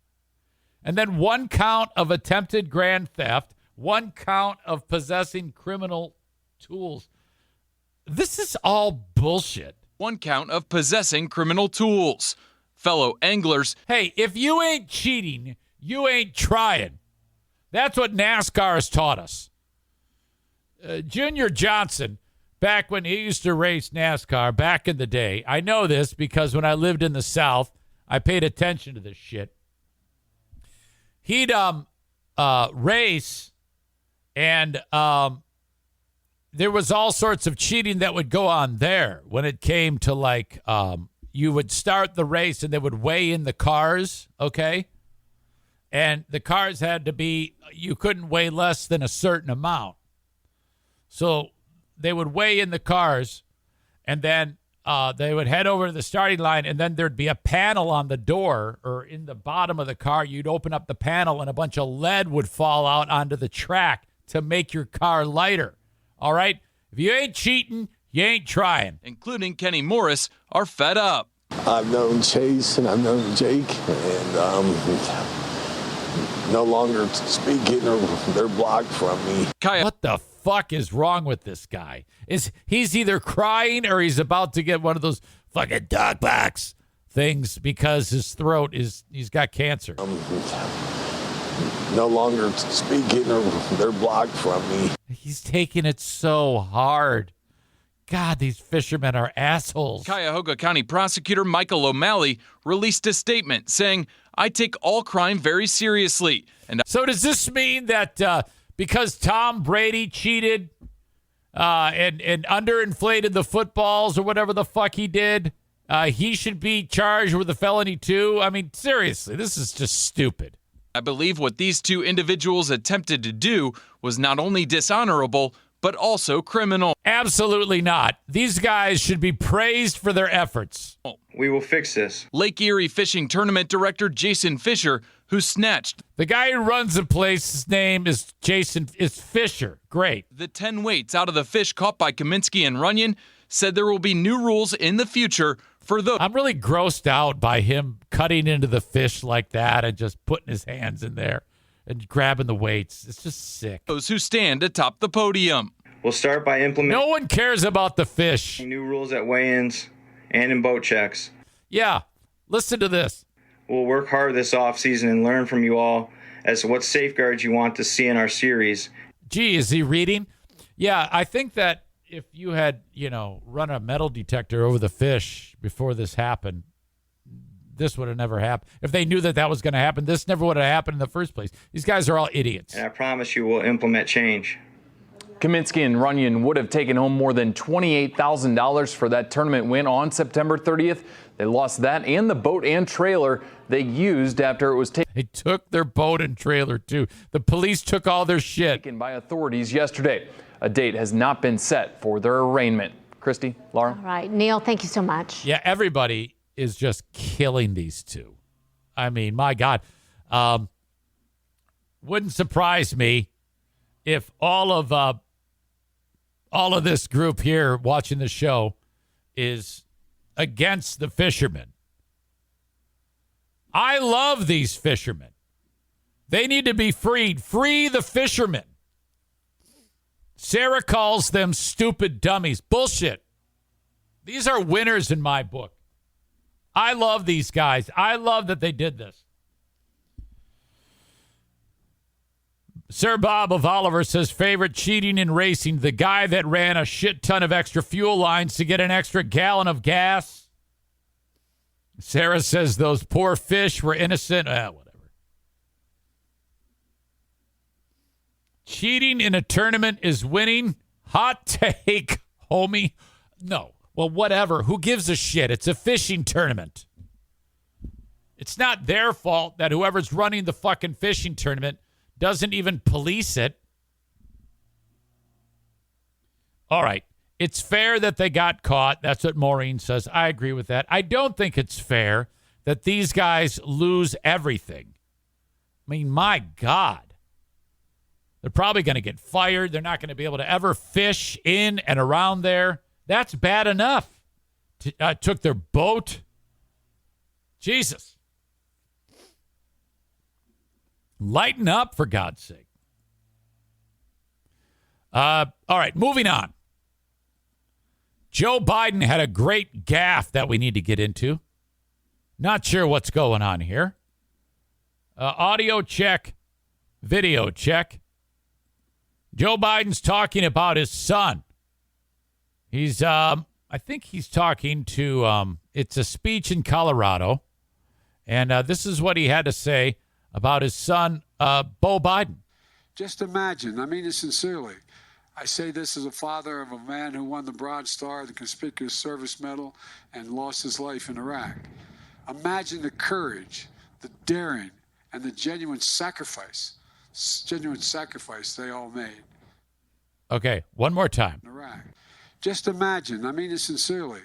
And then 1 count of attempted grand theft, 1 count of possessing criminal tools. This is all bullshit. 1 count of possessing criminal tools. Fellow anglers. Hey, if you ain't cheating, you ain't trying. That's what NASCAR has taught us. Junior Johnson, back when he used to race NASCAR back in the day, I know this because when I lived in the South, I paid attention to this shit. He'd race, and there was all sorts of cheating that would go on there when it came to, like, you would start the race and they would weigh in the cars, okay? And the cars had to be, you couldn't weigh less than a certain amount. So they would weigh in the cars, and then they would head over to the starting line, and then there'd be a panel on the door or in the bottom of the car. You'd open up the panel, and a bunch of lead would fall out onto the track to make your car lighter. All right? If you ain't cheating, you ain't trying. Including Kenney Morris are fed up. I've known Chase and I've known Jake, and no longer speaking, or they're blocked from me. What the fuck is wrong with this guy? He's either crying or he's about to get one of those fucking dog box things because his throat he's got cancer. No longer speaking, or they're blocked from me. He's taking it so hard. God, these fishermen are assholes. Cuyahoga County prosecutor Michael O'Malley released a statement saying, I take all crime very seriously. So does this mean that because Tom Brady cheated and underinflated the footballs or whatever the fuck he did, he should be charged with a felony too? I mean, seriously, this is just stupid. I believe what these 2 individuals attempted to do was not only dishonorable, but also criminal. Absolutely not. These guys should be praised for their efforts. We will fix this. Lake Erie Fishing Tournament Director Jason Fisher, who snatched. The guy who runs the place, his name is Fisher. Great. The 10 weights out of the fish caught by Kaminsky and Runyon, said there will be new rules in the future for those. I'm really grossed out by him cutting into the fish like that and just putting his hands in there and grabbing the weights. It's just sick. Those who stand atop the podium. We'll start by implementing. No one cares about the fish. New rules at weigh-ins and in boat checks. Yeah, listen to this. We'll work hard this offseason and learn from you all as to what safeguards you want to see in our series. Gee, is he reading? Yeah, I think that if you had, run a metal detector over the fish before this happened, this would have never happened. If they knew that was going to happen, this never would have happened in the first place. These guys are all idiots. And I promise you we'll implement change. Kaminsky and Runyon would have taken home more than $28,000 for that tournament win on September 30th. They lost that and the boat and trailer they used after it was taken. They took their boat and trailer, too. The police took all their shit. Taken by authorities yesterday. A date has not been set for their arraignment. Christy, Laura? All right. Neil, thank you so much. Yeah, everybody is just killing these two. I mean, my God. Wouldn't surprise me if all of this group here watching the show is against the fishermen. I love these fishermen. They need to be freed. Free the fishermen. Sarah calls them stupid dummies. Bullshit. These are winners in my book. I love these guys. I love that they did this. Sir Bob of Oliver says, favorite cheating in racing, the guy that ran a shit ton of extra fuel lines to get an extra gallon of gas. Sarah says those poor fish were innocent. Whatever. Cheating in a tournament is winning. Hot take, homie. No. Well, whatever. Who gives a shit? It's a fishing tournament. It's not their fault that whoever's running the fucking fishing tournament doesn't even police it. All right. It's fair that they got caught. That's what Maureen says. I agree with that. I don't think it's fair that these guys lose everything. I mean, my God. They're probably going to get fired. They're not going to be able to ever fish in and around there. That's bad enough. Took their boat. Jesus. Lighten up, for God's sake. All right, moving on. Joe Biden had a great gaffe that we need to get into. Not sure what's going on here. Audio check. Video check. Joe Biden's talking about his son. He's, I think he's talking to, it's a speech in Colorado. And this is what he had to say about his son, Beau Biden. Just imagine, I mean it sincerely. I say this as a father of a man who won the Bronze Star, the Conspicuous Service Medal, and lost his life in Iraq. Imagine the courage, the daring, and the genuine sacrifice they all made. Okay, one more time. In Iraq. Just imagine, I mean it sincerely.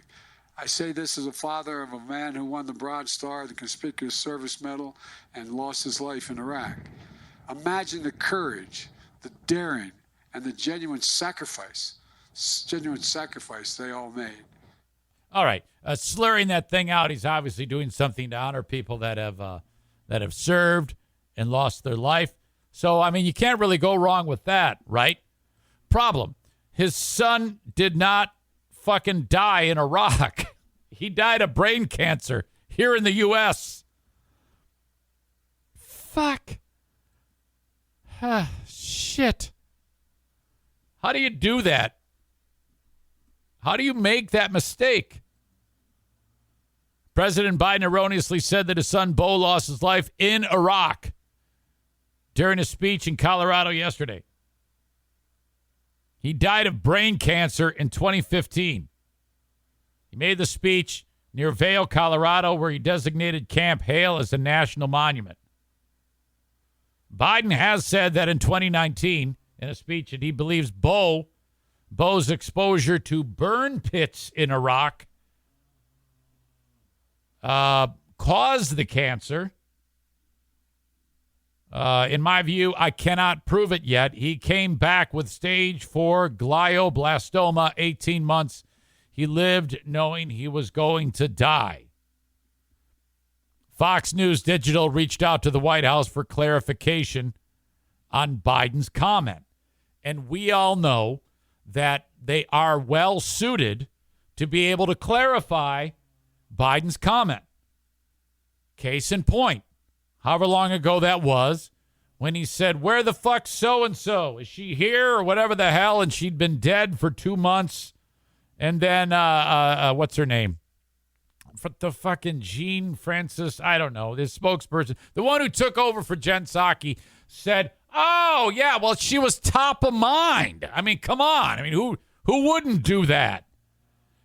I say this as a father of a man who won the Bronze Star, the Conspicuous Service Medal, and lost his life in Iraq. Imagine the courage, the daring, and the genuine sacrifice they all made. All right, slurring that thing out. He's obviously doing something to honor people that have served and lost their life. So, I mean, you can't really go wrong with that, right? Problem. His son did not fucking die in Iraq. He died of brain cancer here in the U.S. Fuck. Shit. How do you do that? How do you make that mistake? President Biden erroneously said that his son Beau lost his life in Iraq during a speech in Colorado yesterday. He died of brain cancer in 2015. He made the speech near Vail, Colorado, where he designated Camp Hale as a national monument. Biden has said that in 2019, in a speech, that he believes Beau's exposure to burn pits in Iraq caused the cancer. In my view, I cannot prove it yet. He came back with stage 4 glioblastoma, 18 months. He lived knowing he was going to die. Fox News Digital reached out to the White House for clarification on Biden's comment. And we all know that they are well suited to be able to clarify Biden's comment. Case in point, however long ago that was, when he said, where the fuck's so-and-so? Is she here or whatever the hell? And she'd been dead for 2 months. And then, what's her name? The fucking Jean Francis, I don't know, this spokesperson, the one who took over for Jen Psaki, said, oh, yeah, well, she was top of mind. I mean, come on. I mean, who wouldn't do that?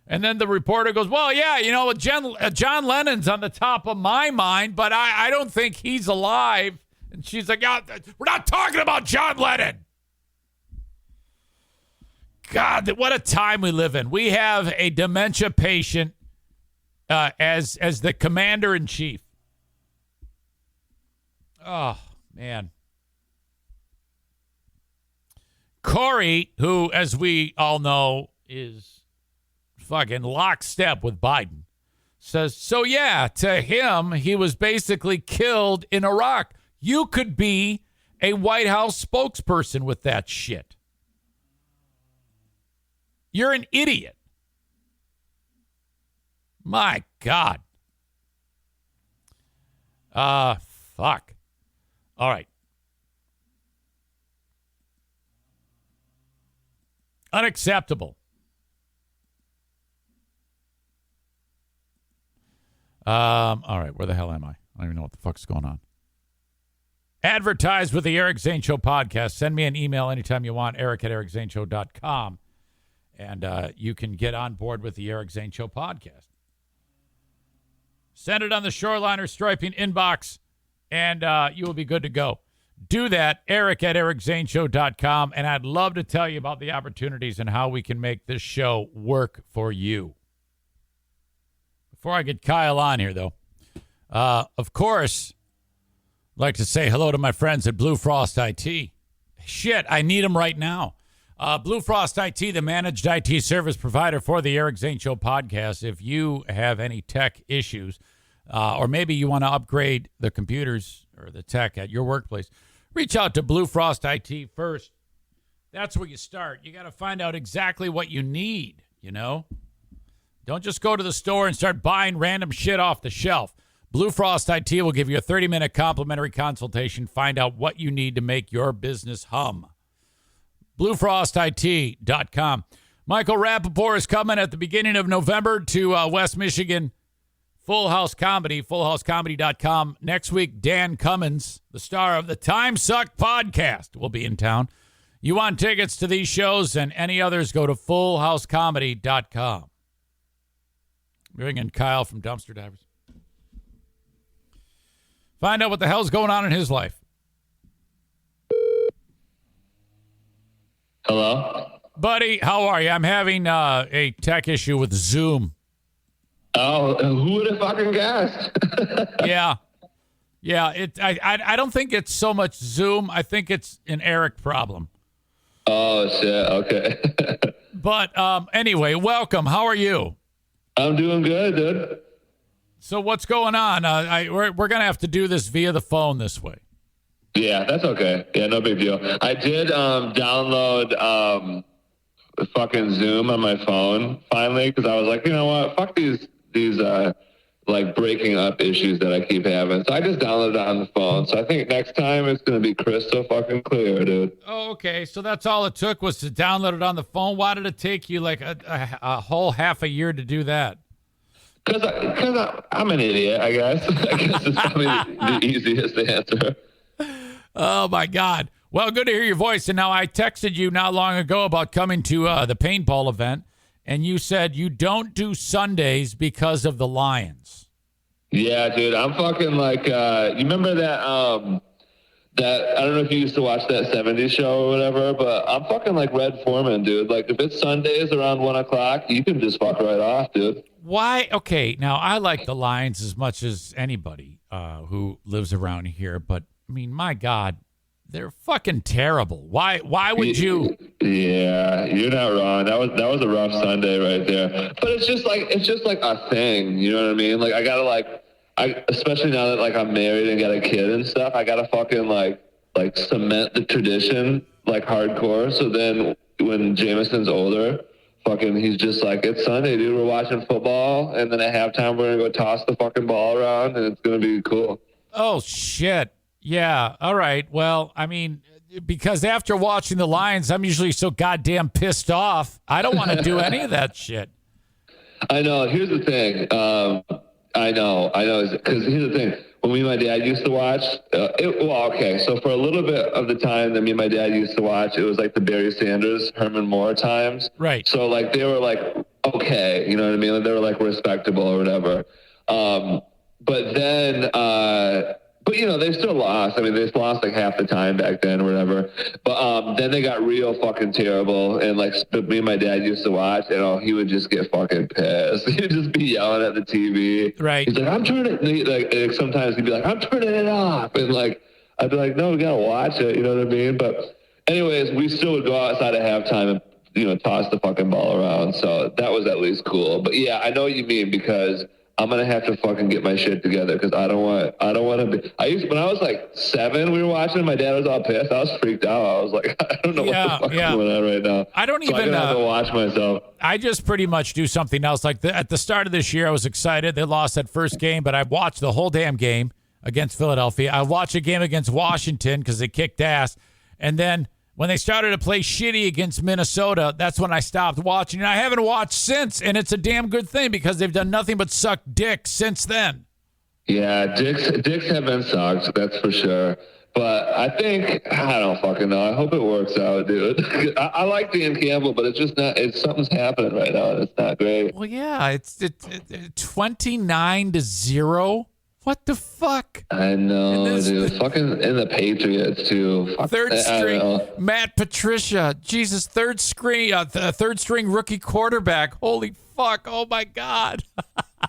And then the reporter goes, well, yeah, you know, John Lennon's on the top of my mind, but I don't think he's alive. And she's like, oh, we're not talking about John Lennon. God, what a time we live in. We have a dementia patient as the commander-in-chief. Oh, man. Corey, who, as we all know, is fucking lockstep with Biden, says, so yeah, to him, he was basically killed in Iraq. You could be a White House spokesperson with that shit. You're an idiot. My God. Fuck. All right. Unacceptable. All right. Where the hell am I? I don't even know what the fuck's going on. Advertise with the Eric Zane Show podcast. Send me an email anytime you want, eric@ericzaneshow.com. And you can get on board with the Eric Zane Show podcast. Send it on the Shoreliner Striping inbox, and you will be good to go. Do that, eric@ericzaneshow.com, and I'd love to tell you about the opportunities and how we can make this show work for you. Before I get Kyle on here, though, of course, I'd like to say hello to my friends at Blue Frost IT. Shit, I need them right now. Blue Frost IT, the managed IT service provider for the Eric Zane Show podcast. If you have any tech issues, or maybe you want to upgrade the computers or the tech at your workplace, reach out to Blue Frost IT first. That's where you start. You got to find out exactly what you need, you know? Don't just go to the store and start buying random shit off the shelf. Blue Frost IT will give you a 30-minute complimentary consultation. Find out what you need to make your business hum. BlueFrostIT.com. Michael Rappaport is coming at the beginning of November to West Michigan. Full House Comedy, FullHouseComedy.com. Next week, Dan Cummins, the star of the Time Suck podcast, will be in town. You want tickets to these shows and any others, go to FullHouseComedy.com. Bringing Kyle from Dumpster Divers. Find out what the hell's going on in his life. Hello? Buddy, how are you? I'm having a tech issue with Zoom. Oh, who would have fucking guessed? Yeah. I don't think it's so much Zoom. I think it's an Eric problem. Oh, shit. Okay. But anyway, welcome. How are you? I'm doing good, dude. So what's going on? We're going to have to do this via the phone this way. Yeah, that's okay. Yeah, no big deal. I did download fucking Zoom on my phone finally because I was like, you know what? Fuck these like breaking up issues that I keep having. So I just downloaded it on the phone. So I think next time it's going to be crystal fucking clear, dude. Oh, okay. So that's all it took was to download it on the phone. Why did it take you like a whole half a year to do that? Because I'm an idiot, I guess. I guess it's probably the easiest answer. Oh, my God. Well, good to hear your voice. And now I texted you not long ago about coming to the paintball event, and you said you don't do Sundays because of the Lions. Yeah, dude. I'm fucking like, you remember that, I don't know if you used to watch that 70s show or whatever, but I'm fucking like Red Foreman, dude. Like, if it's Sundays around 1 o'clock, you can just fuck right off, dude. Why? Okay, now I like the Lions as much as anybody who lives around here, but I mean, my God, they're fucking terrible. Why would you? Yeah, you're not wrong. That was a rough Sunday right there. But it's just like a thing. You know what I mean? Like I gotta especially now that like I'm married and got a kid and stuff, I gotta fucking like cement the tradition like hardcore. So then when Jameson's older, fucking he's just like, it's Sunday, dude. We're watching football, and then at halftime we're gonna go toss the fucking ball around, and it's gonna be cool. Oh shit. Yeah. All right. Well, I mean, because after watching the Lions, I'm usually so goddamn pissed off. I don't want to do any of that shit. I know. Here's the thing. I know. Because here's the thing. When me and my dad used to watch, so for a little bit of the time that me and my dad used to watch, it was like the Barry Sanders, Herman Moore times. Right. So like they were like, okay, you know what I mean? Like, they were like respectable or whatever. But then, but you know, they still lost. I mean, they lost like half the time back then or whatever. But then they got real fucking terrible. And like me and my dad used to watch, he would just get fucking pissed. He'd just be yelling at the TV. Right. He's like, I'm turning like sometimes he'd be like, I'm turning it off. And like, I'd be like, no, we gotta watch it. You know what I mean? But anyways, we still would go outside at halftime and, toss the fucking ball around. So that was at least cool. But yeah, I know what you mean because I'm gonna have to fucking get my shit together because I don't want to be. When I was like 7, we were watching. My dad was all pissed. I was freaked out. I was like, I don't know what the fuck's going on right now. I don't even I'm gonna have to watch myself. I just pretty much do something else. Like at the start of this year, I was excited. They lost that first game, but I watched the whole damn game against Philadelphia. I watched a game against Washington because they kicked ass, and then when they started to play shitty against Minnesota, that's when I stopped watching. And I haven't watched since, and it's a damn good thing because they've done nothing but suck dick since then. Yeah, dicks have been sucked, that's for sure. But I don't fucking know. I hope it works out, dude. I like Dan Campbell, but it's just not. Something's happening right now, and it's not great. Well, yeah, it's 29-0. What the fuck? I know, dude. Fucking in the Patriots too. Third string, Matt Patricia. Jesus, third string rookie quarterback. Holy fuck! Oh my god.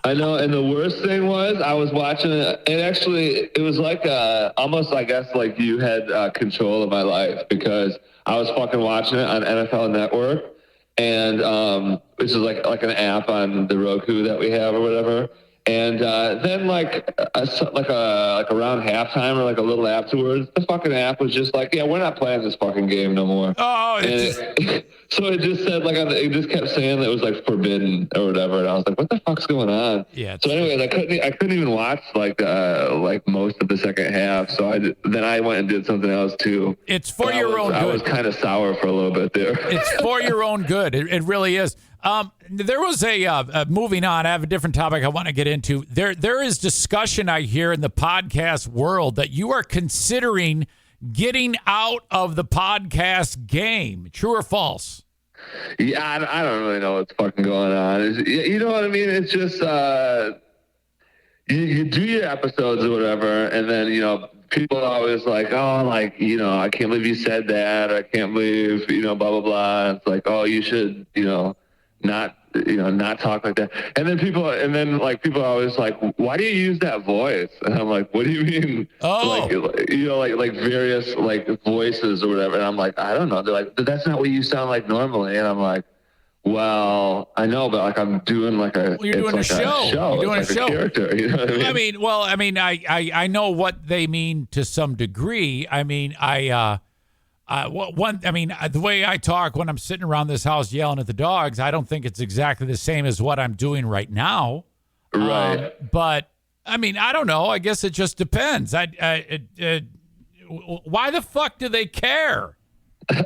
I know, and the worst thing was I was watching it, and actually it was like almost, I guess, like you had control of my life because I was fucking watching it on NFL Network, and which is like an app on the Roku that we have or whatever. And then like around halftime or like a little afterwards, the fucking app was just like, yeah, we're not playing this fucking game no more. Oh, so it just said it just kept saying that it was like forbidden or whatever, and I was like, what the fuck's going on? Yeah. So anyways, I couldn't even watch like most of the second half. So then I went and did something else too. It's for your own good. I was kind of sour for a little bit there. It's for your own good. It really is. There was moving on. I have a different topic I want to get into. There is discussion I hear in the podcast world that you are considering getting out of the podcast game. True or false? Yeah, I don't really know what's fucking going on. You know what I mean? It's just you do your episodes or whatever, and then people are always like, oh, like, I can't believe you said that, or I can't believe blah blah blah. And it's like, oh, you should not talk like that. And then people are always like, why do you use that voice? And I'm like, what do you mean? Oh, like various like voices or whatever. And I'm like, I don't know. They're like, that's not what you sound like normally. And I'm like, well, I know, but like I'm doing like a. Well, you're doing a show. You're doing a show. Character, you know what I mean? I know what they mean to some degree. I mean, the way I talk when I'm sitting around this house yelling at the dogs, I don't think it's exactly the same as what I'm doing right now. Right. But I mean, I don't know. I guess it just depends. Why the fuck do they care? Who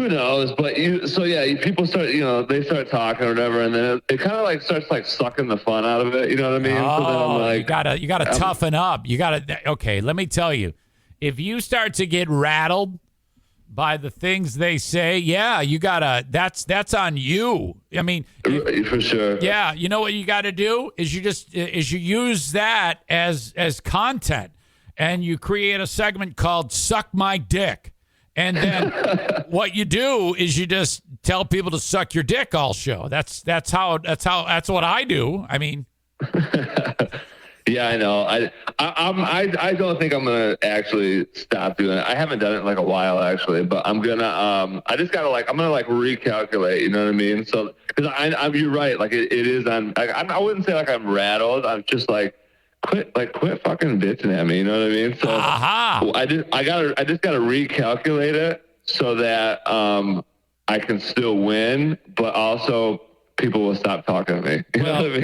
knows? But people start, they start talking or whatever, and then it kind of like starts like sucking the fun out of it. You know what I mean? Oh, so then I'm like, you gotta toughen up. Okay, let me tell you. If you start to get rattled by the things they say, that's on you. I mean, for sure. Yeah, you know what you got to do is you use that as content, and you create a segment called "Suck My Dick," and then what you do is you just tell people to suck your dick all show. That's what I do. I mean. Yeah, I know. I don't think I'm gonna actually stop doing it. I haven't done it in like a while actually, but I'm gonna I'm gonna like recalculate. You know what I mean? So because you're right. Like it is on. I wouldn't say like I'm rattled. I'm just like quit fucking bitching at me. You know what I mean? So I just gotta recalculate it so that I can still win, but also people will stop talking to me. You know what I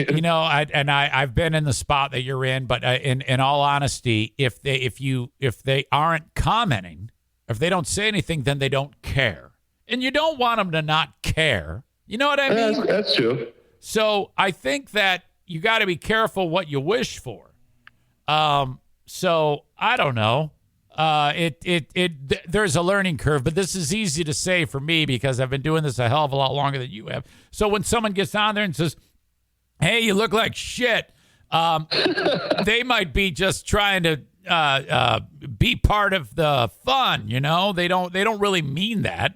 mean? I've been in the spot that you're in, but in all honesty, if they aren't commenting, if they don't say anything, then they don't care, and you don't want them to not care. You know what I mean? That's true. So I think that you got to be careful what you wish for. So I don't know. There's a learning curve, but this is easy to say for me because I've been doing this a hell of a lot longer than you have. So when someone gets on there and says, "Hey, you look like shit," they might be just trying to be part of the fun. They don't really mean that.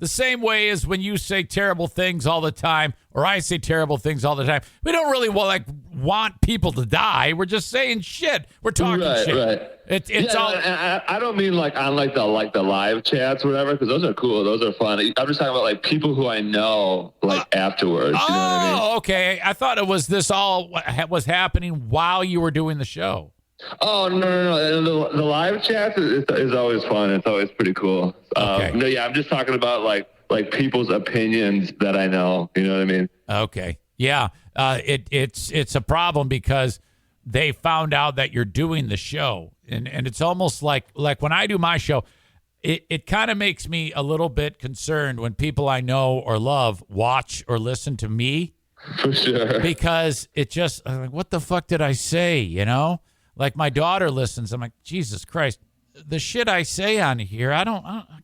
The same way as when you say terrible things all the time or I say terrible things all the time. We don't really want people to die. We're just saying shit. We're talking shit. Right. It's all. And I don't mean like on like the live chats or whatever, because those are cool. Those are fun. I'm just talking about like people who I know afterwards. You know what I mean? Okay. I thought it was this all was happening while you were doing the show. Oh, no. The live chat is always fun. It's always pretty cool. Okay. I'm just talking about like people's opinions that I know. You know what I mean? Okay. Yeah. It's a problem because they found out that you're doing the show. And it's almost like when I do my show, it kind of makes me a little bit concerned when people I know or love watch or listen to me. For sure. Because it just, what the fuck did I say, you know? Like my daughter listens. I'm like, Jesus Christ, the shit I say on here,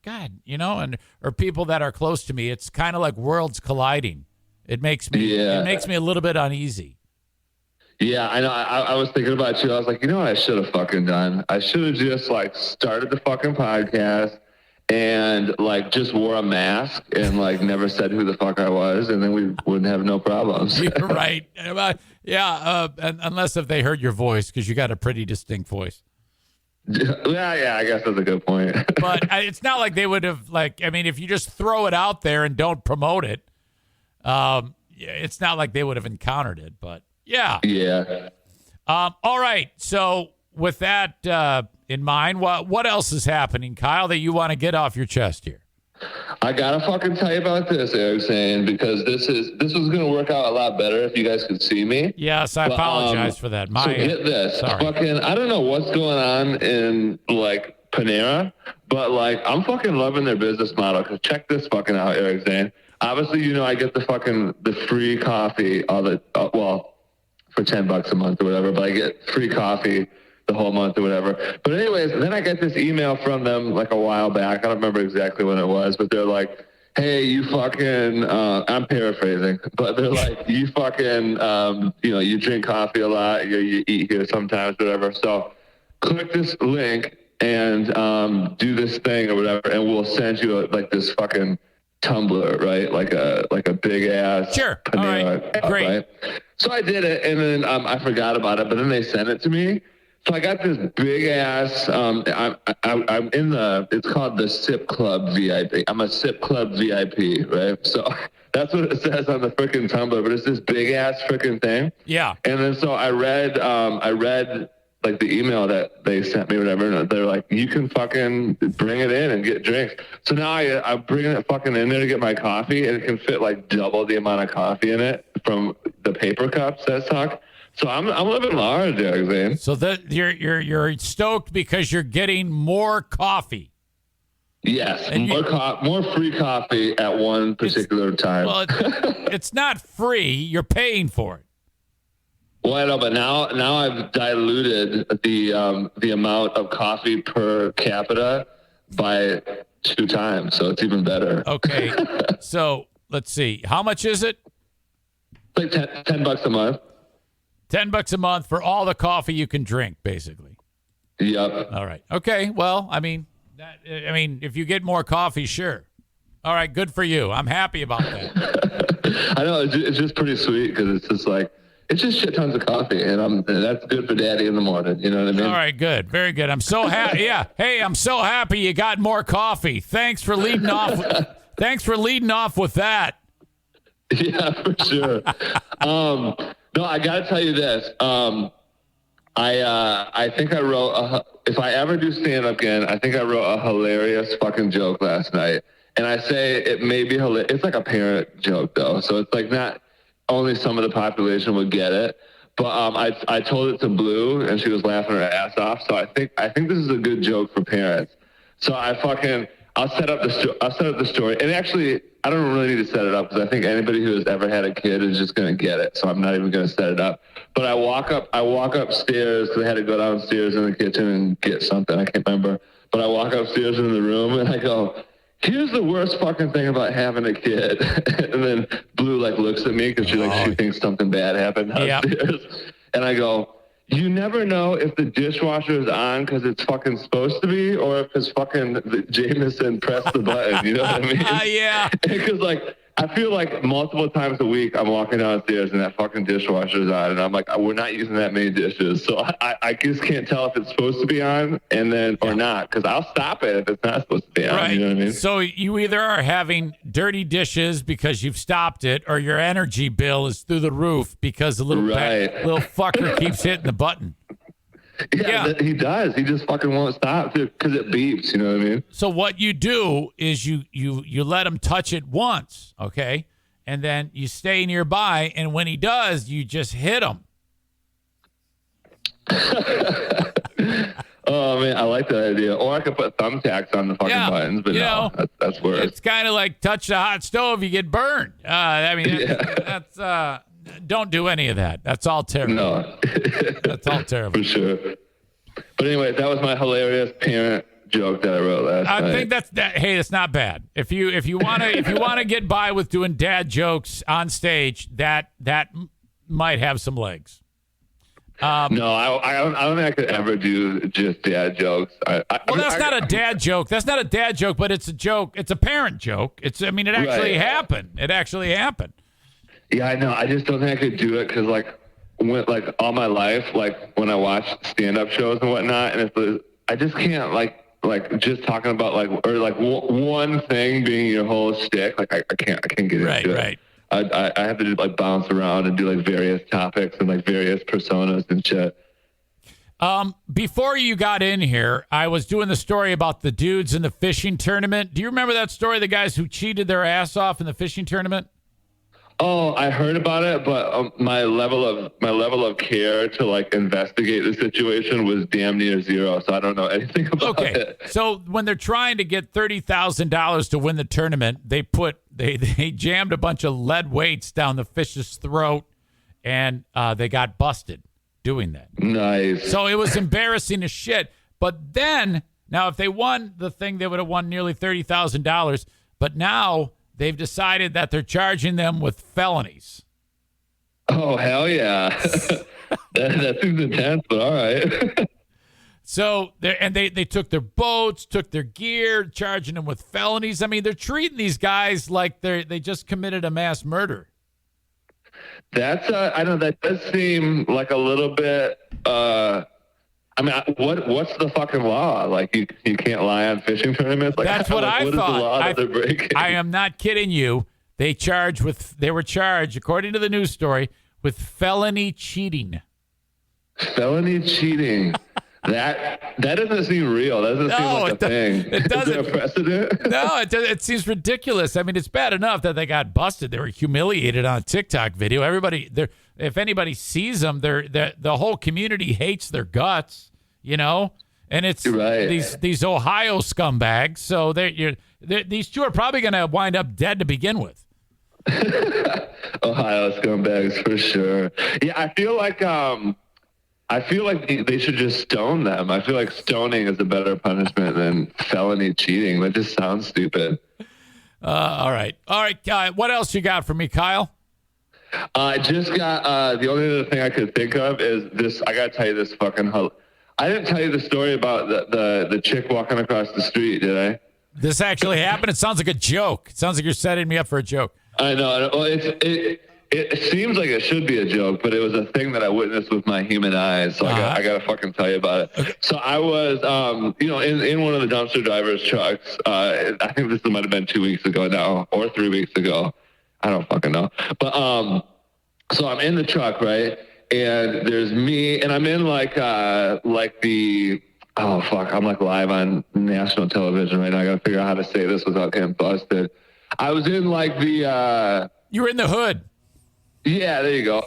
God, you know, or people that are close to me, it's kind of like worlds colliding. It makes me a little bit uneasy. Yeah, I know. I was thinking about you. I was like, you know what I should have fucking done? I should have just like started the fucking podcast and like just wore a mask and like never said who the fuck I was, and then we wouldn't have no problems. You're right. Unless if they heard your voice, because you got a pretty distinct voice. Yeah, I guess that's a good point. But it's not like they would have if you just throw it out there and don't promote it, it's not like they would have encountered it. But yeah. Yeah. All right. So with that in mind, what else is happening, Kyle, that you want to get off your chest here? I gotta fucking tell you about this, Eric, Zane, because this was gonna work out a lot better if you guys could see me. Yes, I apologize for that. So get this. Fucking, I don't know what's going on in like Panera, but like I'm fucking loving their business model. Cause check this fucking out, Eric, Zane. Obviously, you know I get the free coffee for $10 a month or whatever, but I get free coffee the whole month or whatever. But anyways, then I get this email from them like a while back. I don't remember exactly when it was, but they're like, hey, you fucking, I'm paraphrasing, but they're like, you fucking, you drink coffee a lot, you eat here sometimes, whatever. So click this link and do this thing or whatever, and we'll send you like this fucking tumbler, right? Like a big ass Panera. All right. Great. Right? So I did it, and then I forgot about it, but then they sent it to me. So I got this big ass. I'm in it's called the Sip Club VIP. I'm a Sip Club VIP, right? So that's what it says on the freaking tumbler. But it's this big ass freaking thing. Yeah. And then so I read like the email that they sent me, whatever. And they're like, you can fucking bring it in and get drinks. So now I'm bringing it fucking in there to get my coffee, and it can fit like double the amount of coffee in it from the paper cups that suck. So I'm living large, Zane. So that you're stoked because you're getting more coffee. Yes, and more free coffee at one particular time. Well, it's not free. You're paying for it. Well, I know, but now I've diluted the amount of coffee per capita by 2 times, so it's even better. Okay, so let's see. How much is it? Like $10 a month. $10 a month for all the coffee you can drink, basically. Yep. All right. Okay. Well, I mean, if you get more coffee, sure. All right. Good for you. I'm happy about that. I know it's just pretty sweet because it's just like it's just shit tons of coffee, and that's good for Daddy in the morning. You know what I mean? All right. Good. Very good. I'm so happy. Yeah. Hey, I'm so happy you got more coffee. Thanks for leading off. Thanks for leading off with that. Yeah, for sure. No, I got to tell you this. I think I wrote, if I ever do stand-up again, I think I wrote a hilarious fucking joke last night. And I say it may be hilarious. It's like a parent joke, though. So it's like not only some of the population would get it. But I told it to Blue, and she was laughing her ass off. So I think this is a good joke for parents. So I'll set up the story. And actually, I don't really need to set it up because I think anybody who has ever had a kid is just going to get it. So I'm not even going to set it up. But I walk upstairs because I had to go downstairs in the kitchen and get something. I can't remember. But I walk upstairs in the room and I go, here's the worst fucking thing about having a kid. And then Blue like looks at me because she thinks something bad happened downstairs. Yep. And I go, you never know if the dishwasher is on because it's fucking supposed to be, or if it's fucking Jameson pressed the button. You know what I mean? Yeah. Because like I feel like multiple times a week I'm walking downstairs and that fucking dishwasher's on, and I'm like, we're not using that many dishes, so I just can't tell if it's supposed to be on and then or not, because I'll stop it if it's not supposed to be on. Right. You know what I mean? So you either are having dirty dishes because you've stopped it, or your energy bill is through the roof because the little little fucker keeps hitting the button. Yeah, he does. He just fucking won't stop because it beeps. You know what I mean? So what you do is you let him touch it once, okay, and then you stay nearby, and when he does, you just hit him. Oh man, I like that idea. Or I could put thumbtacks on the fucking buttons, but no, that's worse. It's kind of like touch the hot stove, you get burned. I mean, that's don't do any of that. That's all terrible. No. That's all terrible. For sure. But anyway, that was my hilarious parent joke that I wrote last night. I think hey, that's not bad. If you want to get by with doing dad jokes on stage, that might have some legs. No, I don't think I could ever do just dad jokes. That's not a dad joke. That's not a dad joke, but it's a joke. It's a parent joke. It actually happened. It actually happened. Yeah, I know. I just don't think I could do it because, all my life, when I watch stand-up shows and whatnot, and I just can't just talking about one thing being your whole shtick. I can't get into it. Right. I have to just bounce around and do various topics and various personas and shit. Before you got in here, I was doing the story about the dudes in the fishing tournament. Do you remember that story? The guys who cheated their ass off in the fishing tournament? Oh, I heard about it, but my level of care to investigate the situation was damn near zero, so I don't know anything about it. So when they're trying to get $30,000 to win the tournament, they jammed a bunch of lead weights down the fish's throat, and they got busted doing that. Nice. So it was embarrassing as shit. But then, now if they won the thing, they would have won nearly $30,000. But now they've decided that they're charging them with felonies. Oh, hell yeah. that seems intense, but all right. So they took their boats, took their gear, charging them with felonies. I mean, they're treating these guys like they just committed a mass murder. That's I know that does seem like a little bit what's the fucking law? You can't lie on fishing tournaments? That's what I thought. What is the law that they're breaking? I am not kidding you. They were charged, according to the news story, with felony cheating. Felony cheating. That doesn't seem real. That doesn't seem like a thing. It doesn't. Is there a precedent? No, it seems ridiculous. I mean, it's bad enough that they got busted. They were humiliated on a TikTok video. Everybody, if anybody sees them, the whole community hates their guts, and it's these Ohio scumbags. So these two are probably going to wind up dead to begin with. Ohio scumbags for sure. Yeah, I feel like they should just stone them. I feel like stoning is a better punishment than felony cheating. That just sounds stupid. All right. What else you got for me, Kyle? I just got the only other thing I could think of is this. I got to tell you this fucking. I didn't tell you the story about the chick walking across the street, did I? This actually happened? It sounds like a joke. It sounds like you're setting me up for a joke. I know. Well, it seems like it should be a joke, but it was a thing that I witnessed with my human eyes. So I got to fucking tell you about it. Okay. So I was, in one of the dumpster driver's trucks. I think this might have been 2 weeks ago now, or 3 weeks ago. I don't fucking know. But so I'm in the truck, right? And there's me, and I'm in I'm live on national television right now. I got to figure out how to say this without getting busted. I was in you were in the hood. Yeah, there you go.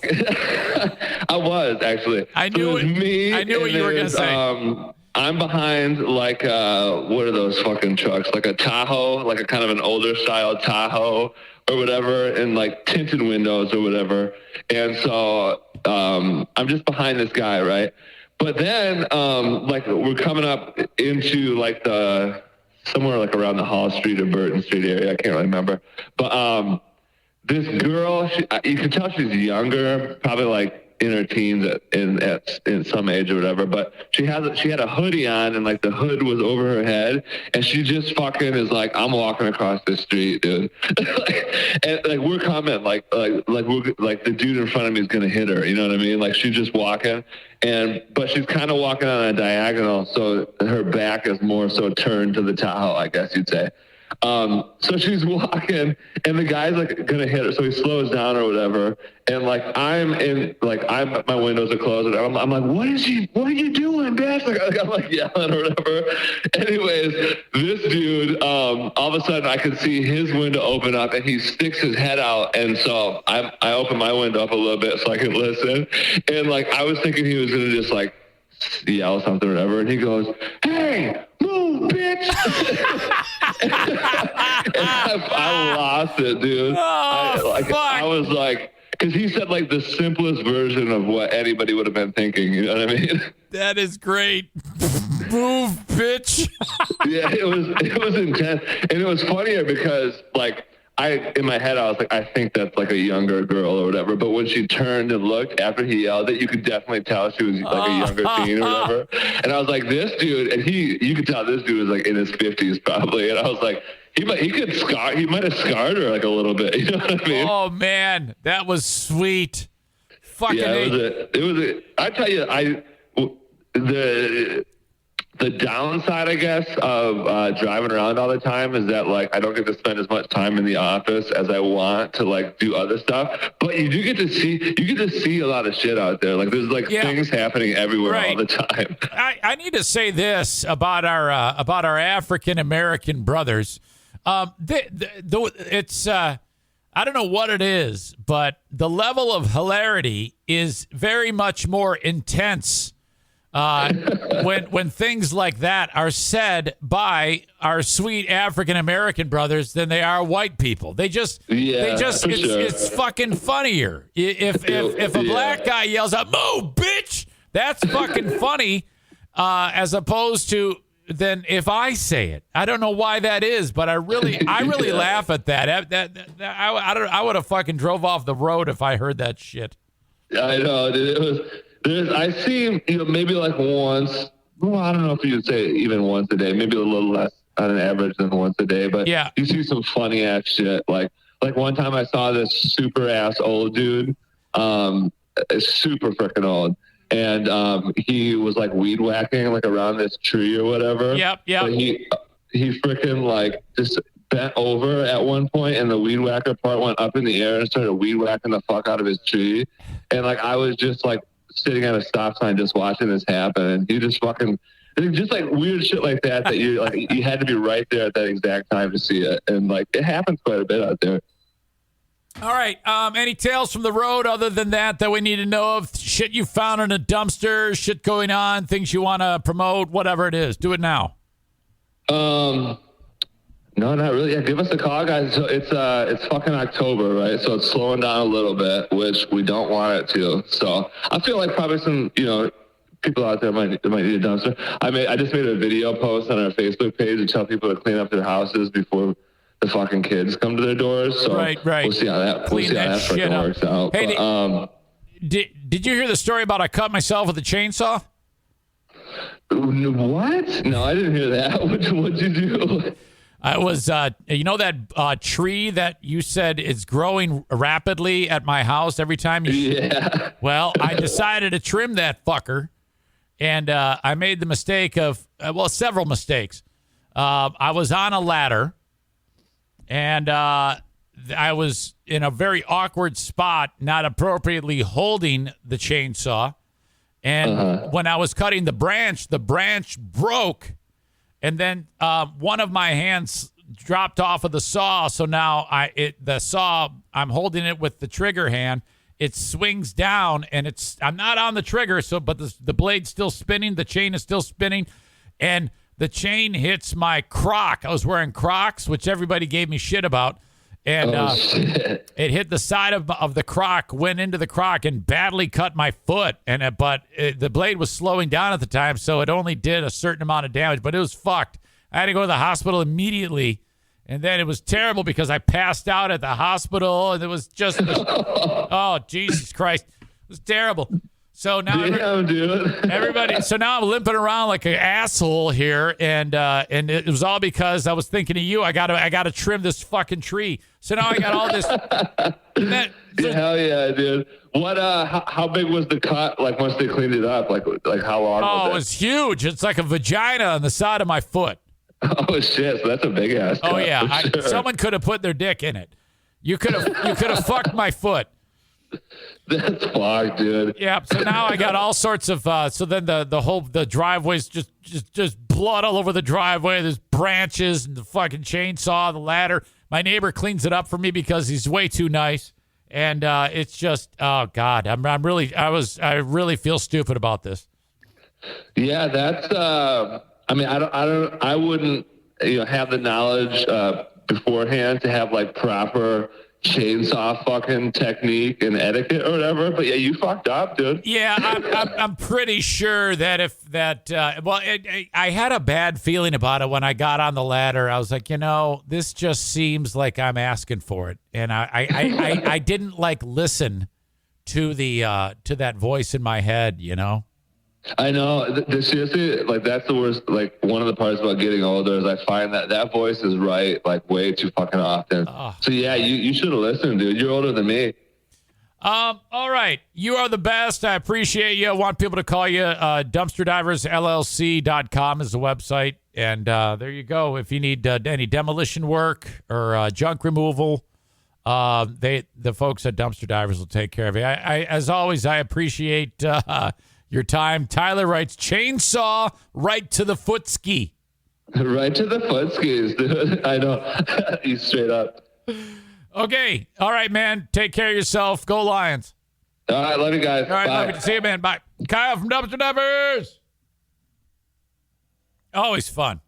I was actually. I knew what you were gonna say. I'm behind what are those fucking trucks? Like a Tahoe, like a kind of an older style Tahoe or whatever, and tinted windows or whatever. And so I'm just behind this guy, right? But then we're coming up into the somewhere around the Hall Street or Burton Street area. I can't really remember. But this girl, you can tell she's younger, probably in her teens in some age or whatever, but she had a hoodie on and like the hood was over her head, and she just fucking is like, I'm walking across the street, dude. And like we're coming, like we're like the dude in front of me is gonna hit her, you know what I mean? Like she's just walking, but she's kind of walking on a diagonal, so her back is more so turned to the Tahoe, I guess you'd say. So she's walking, and the guy's like gonna hit her, so he slows down or whatever. And like my windows are closed, and I'm like, what are you doing, bitch? Like I'm like yelling or whatever. Anyways, this dude, all of a sudden I could see his window open up, and he sticks his head out, and so I open my window up a little bit so I can listen. And like I was thinking he was gonna just like yell something or whatever, and he goes, "Hey, move, bitch!" And I lost it, dude. I was like, because he said like the simplest version of what anybody would have been thinking. You know what I mean? That is great. Move, bitch. Yeah, it was intense, and it was funnier because like. In my head, I was like, I think that's like a younger girl or whatever. But when she turned and looked after he yelled it, you could definitely tell she was like a younger teen or whatever. And I was like, this dude, and you could tell this dude was like in his 50s probably. And I was like, he might have scarred her like a little bit. You know what I mean? Oh man, that was sweet. Fucking I tell you, the downside, I guess, of driving around all the time is that, like, I don't get to spend as much time in the office as I want to, like, do other stuff. But you do get to see a lot of shit out there. Like, there's, like, things happening everywhere all the time. I need to say this about our African-American brothers. It's I don't know what it is, but the level of hilarity is very much more intense when things like that are said by our sweet African American brothers than they are white people. It's fucking funnier. If a black guy yells out, "Move, bitch," that's fucking funny, as opposed to than if I say it. I don't know why that is, but I really laugh at that. I would have fucking drove off the road if I heard that shit. I know, dude. I see, maybe like once. Well, I don't know if you'd say even once a day. Maybe a little less on an average than once a day. But yeah, you see some funny ass shit. Like one time I saw this super ass old dude, super freaking old, and he was like weed whacking like around this tree or whatever. Yep. But he freaking like just bent over at one point, and the weed whacker part went up in the air and started weed whacking the fuck out of his tree. And like I was just like sitting at a stop sign just watching this happen, and you just fucking just like weird shit like that you like you had to be right there at that exact time to see it, and like it happens quite a bit out there. All right, any tales from the road other than that we need to know of? Shit you found in a dumpster, shit going on, things you want to promote, whatever it is, do it now. No, not really. Yeah, give us a call, guys. So it's fucking October, right? So it's slowing down a little bit, which we don't want it to. So I feel like probably some, people out there might need a dumpster. I just made a video post on our Facebook page to tell people to clean up their houses before the fucking kids come to their doors. So right. We'll see how that fucking works out. Hey, but, did you hear the story about I cut myself with a chainsaw? What? No, I didn't hear that. What'd you do? I was, that tree that you said is growing rapidly at my house every time you. Yeah. Well, I decided to trim that fucker, and I made the mistake of, several mistakes. I was on a ladder, and I was in a very awkward spot, not appropriately holding the chainsaw, and when I was cutting the branch broke. And then one of my hands dropped off of the saw, so now I'm holding it with the trigger hand. It swings down, and I'm not on the trigger, but the blade's still spinning, the chain is still spinning, and the chain hits my Croc. I was wearing Crocs, which everybody gave me shit about, and it hit the side of the Croc, went into the Croc, and badly cut my foot. But the blade was slowing down at the time, so it only did a certain amount of damage. But it was fucked. I had to go to the hospital immediately, and then it was terrible because I passed out at the hospital, and it was just oh Jesus Christ. was terrible. So now dude. everybody. So now I'm limping around like an asshole here, and it was all because I was thinking of you. I gotta trim this fucking tree. So now I got all this. Hell yeah, dude. What? How big was the cut? Like once they cleaned it up, like how long? Oh, it was huge. It's like a vagina on the side of my foot. Oh shit! So that's a big ass. Oh cut, yeah, for sure. someone could have put their dick in it. You could have fucked my foot. That's fucked, dude. Yeah. So now I got all sorts of. So then the driveway's just blood all over the driveway. There's branches and the fucking chainsaw, the ladder. My neighbor cleans it up for me because he's way too nice. And it's just, oh God, I really feel stupid about this. Yeah, that's. I mean, I wouldn't, have the knowledge beforehand to have like proper chainsaw fucking technique and etiquette or whatever. But yeah, you fucked up, dude. Yeah, I'm pretty sure that I had a bad feeling about it when I got on the ladder. I was like, this just seems like I'm asking for it, and I didn't listen to that voice in my head, I know. Seriously, that's the worst. One of the parts about getting older is I find that voice is right, way too fucking often. So yeah, you should have listened, dude. You're older than me. All right. You are the best. I appreciate you. I want people to call you. DumpsterDiversLLC.com is the website. And there you go. If you need any demolition work or junk removal, the folks at Dumpster Divers will take care of you. I as always, I appreciate your time. Tyler writes, chainsaw right to the foot ski. Right to the foot skis, dude. I know. He's straight up. Okay. All right, man. Take care of yourself. Go Lions. All right. Love you guys. All right. Bye. Love you. See you, man. Bye. Kyle from Dumpster Divers. Always fun.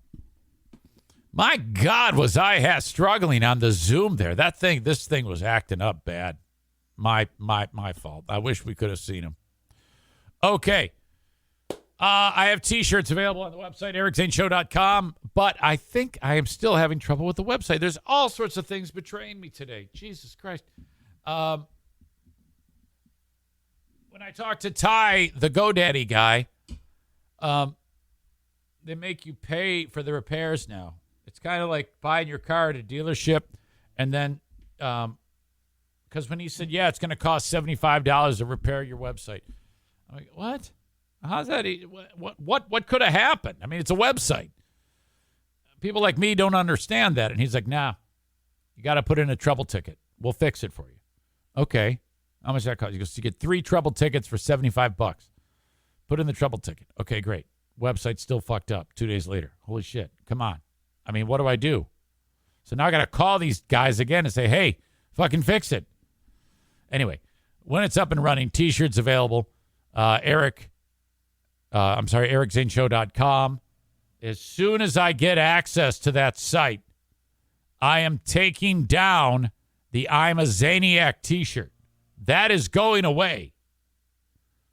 My God, was I struggling on the Zoom there. This thing was acting up bad. My fault. I wish we could have seen him. Okay. I have T-shirts available on the website, ericzaneshow.com, but I think I am still having trouble with the website. There's all sorts of things betraying me today. Jesus Christ. When I talked to Ty, the GoDaddy guy, they make you pay for the repairs now. It's kind of like buying your car at a dealership, and then because when he said, yeah, it's going to cost $75 to repair your website. I'm like, what? How's that? What could have happened? I mean, it's a website. People like me don't understand that. And he's like, nah, you got to put in a trouble ticket. We'll fix it for you. Okay. How much does that cost? He goes, you get 3 trouble tickets for $75. Put in the trouble ticket. Okay, great. Website's still fucked up 2 days later. Holy shit. Come on. I mean, what do I do? So now I got to call these guys again and say, hey, fucking fix it. Anyway, when it's up and running, T-shirts available. ericzaneshow.com. As soon as I get access to that site, I am taking down the I'm a Zaniac T-shirt. That is going away.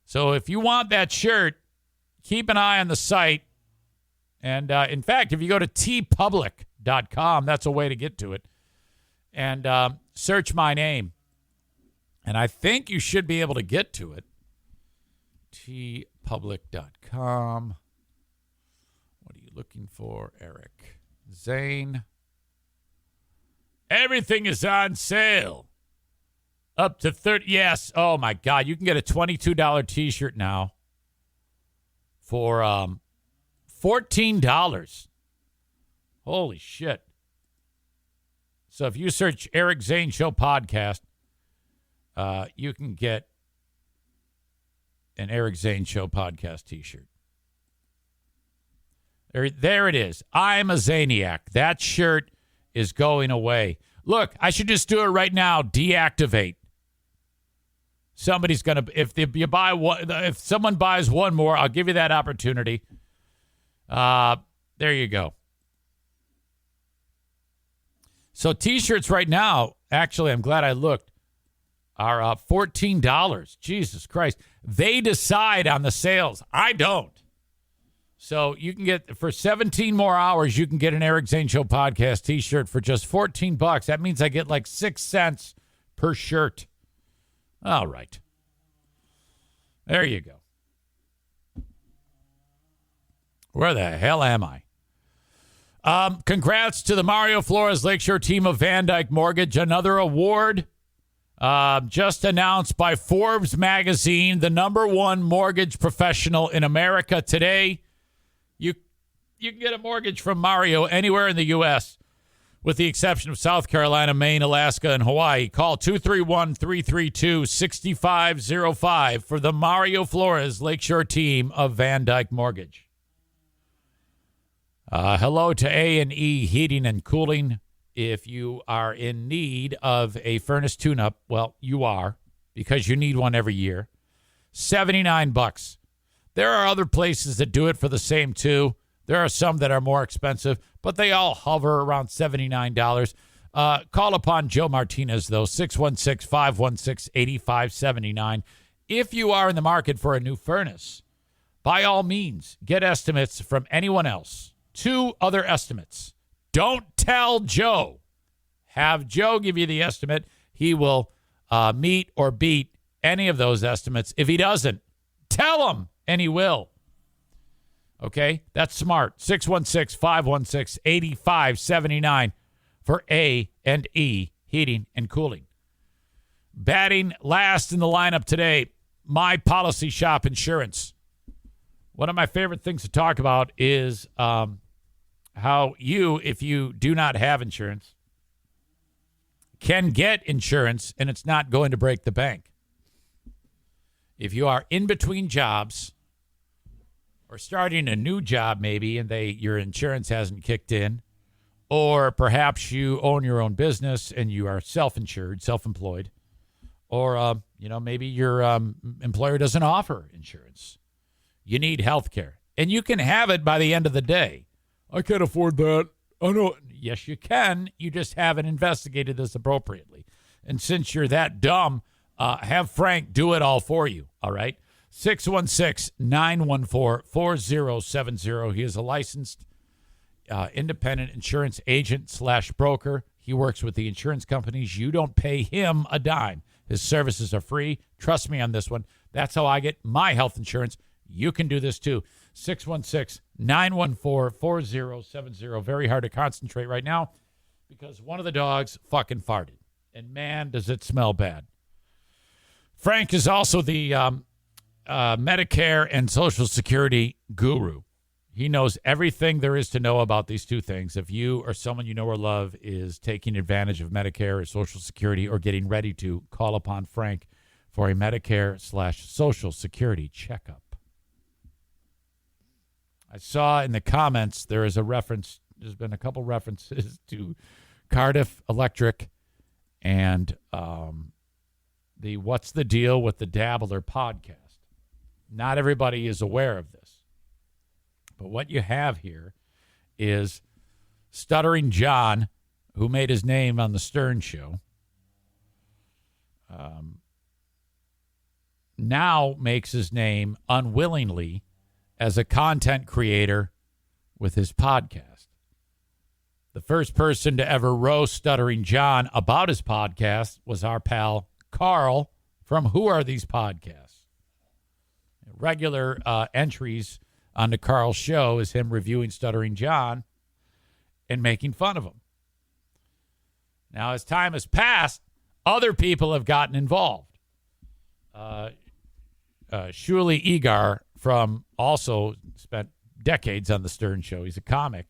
So if you want that shirt, keep an eye on the site. And in fact, if you go to tpublic.com, that's a way to get to it. And search my name. And I think you should be able to get to it. tpublic.com. What are you looking for, Eric? Zane. Everything is on sale. Up to 30. Yes. Oh, my God. You can get a $22 T-shirt now for $14. Holy shit. So if you search Eric Zane Show Podcast, you can get an Eric Zane Show Podcast T-shirt. There it is. I'm a Zaniac. That shirt is going away. Look, I should just do it right now. Deactivate. Somebody's gonna. If you buy one, if someone buys one more, I'll give you that opportunity. There you go. So T-shirts right now, actually, I'm glad I looked, are $14. Jesus Christ. They decide on the sales. I don't. So you can get, for 17 more hours, you can get an Eric Zane Show Podcast T-shirt for just $14. That means I get like 6 cents per shirt. All right. There you go. Where the hell am I? Congrats to the Mario Flores Lakeshore team of Van Dyke Mortgage. Another award just announced by Forbes magazine, the #1 mortgage professional in America today. You can get a mortgage from Mario anywhere in the U.S., with the exception of South Carolina, Maine, Alaska, and Hawaii. Call 231-332-6505 for the Mario Flores Lakeshore team of Van Dyke Mortgage. Hello to A&E Heating and Cooling. If you are in need of a furnace tune-up, well, you are, because you need one every year. $79. There are other places that do it for the same too. There are some that are more expensive, but they all hover around $79. Call upon Joe Martinez, though, 616-516-8579. If you are in the market for a new furnace, by all means, get estimates from anyone else. 2 other estimates. Don't tell Joe. Have Joe give you the estimate. He will meet or beat any of those estimates. If he doesn't, tell him, and he will. Okay? That's smart. 616-516-8579 for A&E Heating and Cooling. Batting last in the lineup today, My Policy Shop Insurance. One of my favorite things to talk about is how you, if you do not have insurance, can get insurance, and it's not going to break the bank. If you are in between jobs or starting a new job maybe and your insurance hasn't kicked in, or perhaps you own your own business and you are self-insured, self-employed, or maybe your employer doesn't offer insurance. You need health care, and you can have it by the end of the day. I can't afford that. Oh, no. Yes, you can. You just haven't investigated this appropriately. And since you're that dumb, have Frank do it all for you, all right? 616-914-4070. He is a licensed independent insurance agent / broker. He works with the insurance companies. You don't pay him a dime. His services are free. Trust me on this one. That's how I get my health insurance. You can do this too. 616-914-4070. Very hard to concentrate right now because one of the dogs fucking farted. And man, does it smell bad. Frank is also the Medicare and Social Security guru. He knows everything there is to know about these two things. If you or someone you know or love is taking advantage of Medicare or Social Security or getting ready to, call upon Frank for a Medicare / Social Security checkup. I saw in the comments there is a reference. There's been a couple references to Cardiff Electric and the What's the Deal with the Dabbler podcast. Not everybody is aware of this. But what you have here is Stuttering John, who made his name on the Stern Show, now makes his name unwillingly as a content creator with his podcast. The first person to ever roast Stuttering John about his podcast was our pal Carl from Who Are These Podcasts? Regular entries on the Carl's show is him reviewing Stuttering John and making fun of him. Now, as time has passed, other people have gotten involved. Shuli Egar also spent decades on the Stern Show. He's a comic.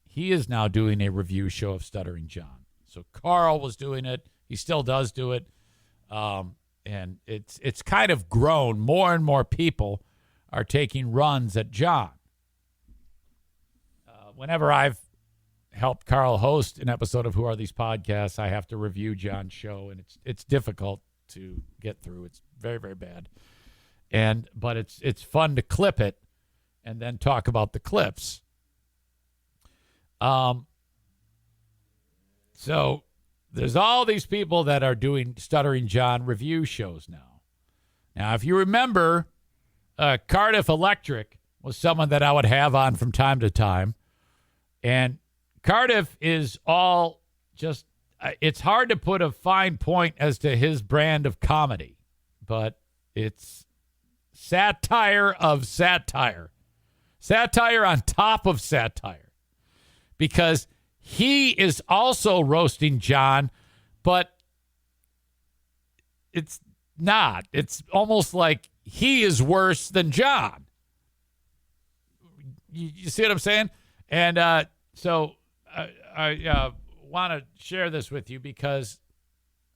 He is now doing a review show of Stuttering John. So Carl was doing it. He still does do it. And it's kind of grown. More and more people are taking runs at John. Whenever I've helped Carl host an episode of Who Are These Podcasts, I have to review John's show, and it's difficult to get through. It's very, very bad. But it's fun to clip it and then talk about the clips. So there's all these people that are doing Stuttering John review shows now. Now, if you remember, Cardiff Electric was someone that I would have on from time to time. And Cardiff is all just, it's hard to put a fine point as to his brand of comedy, but it's satire of satire. Satire on top of satire. Because he is also roasting John, but it's not. It's almost like he is worse than John. You see what I'm saying? And so I want to share this with you because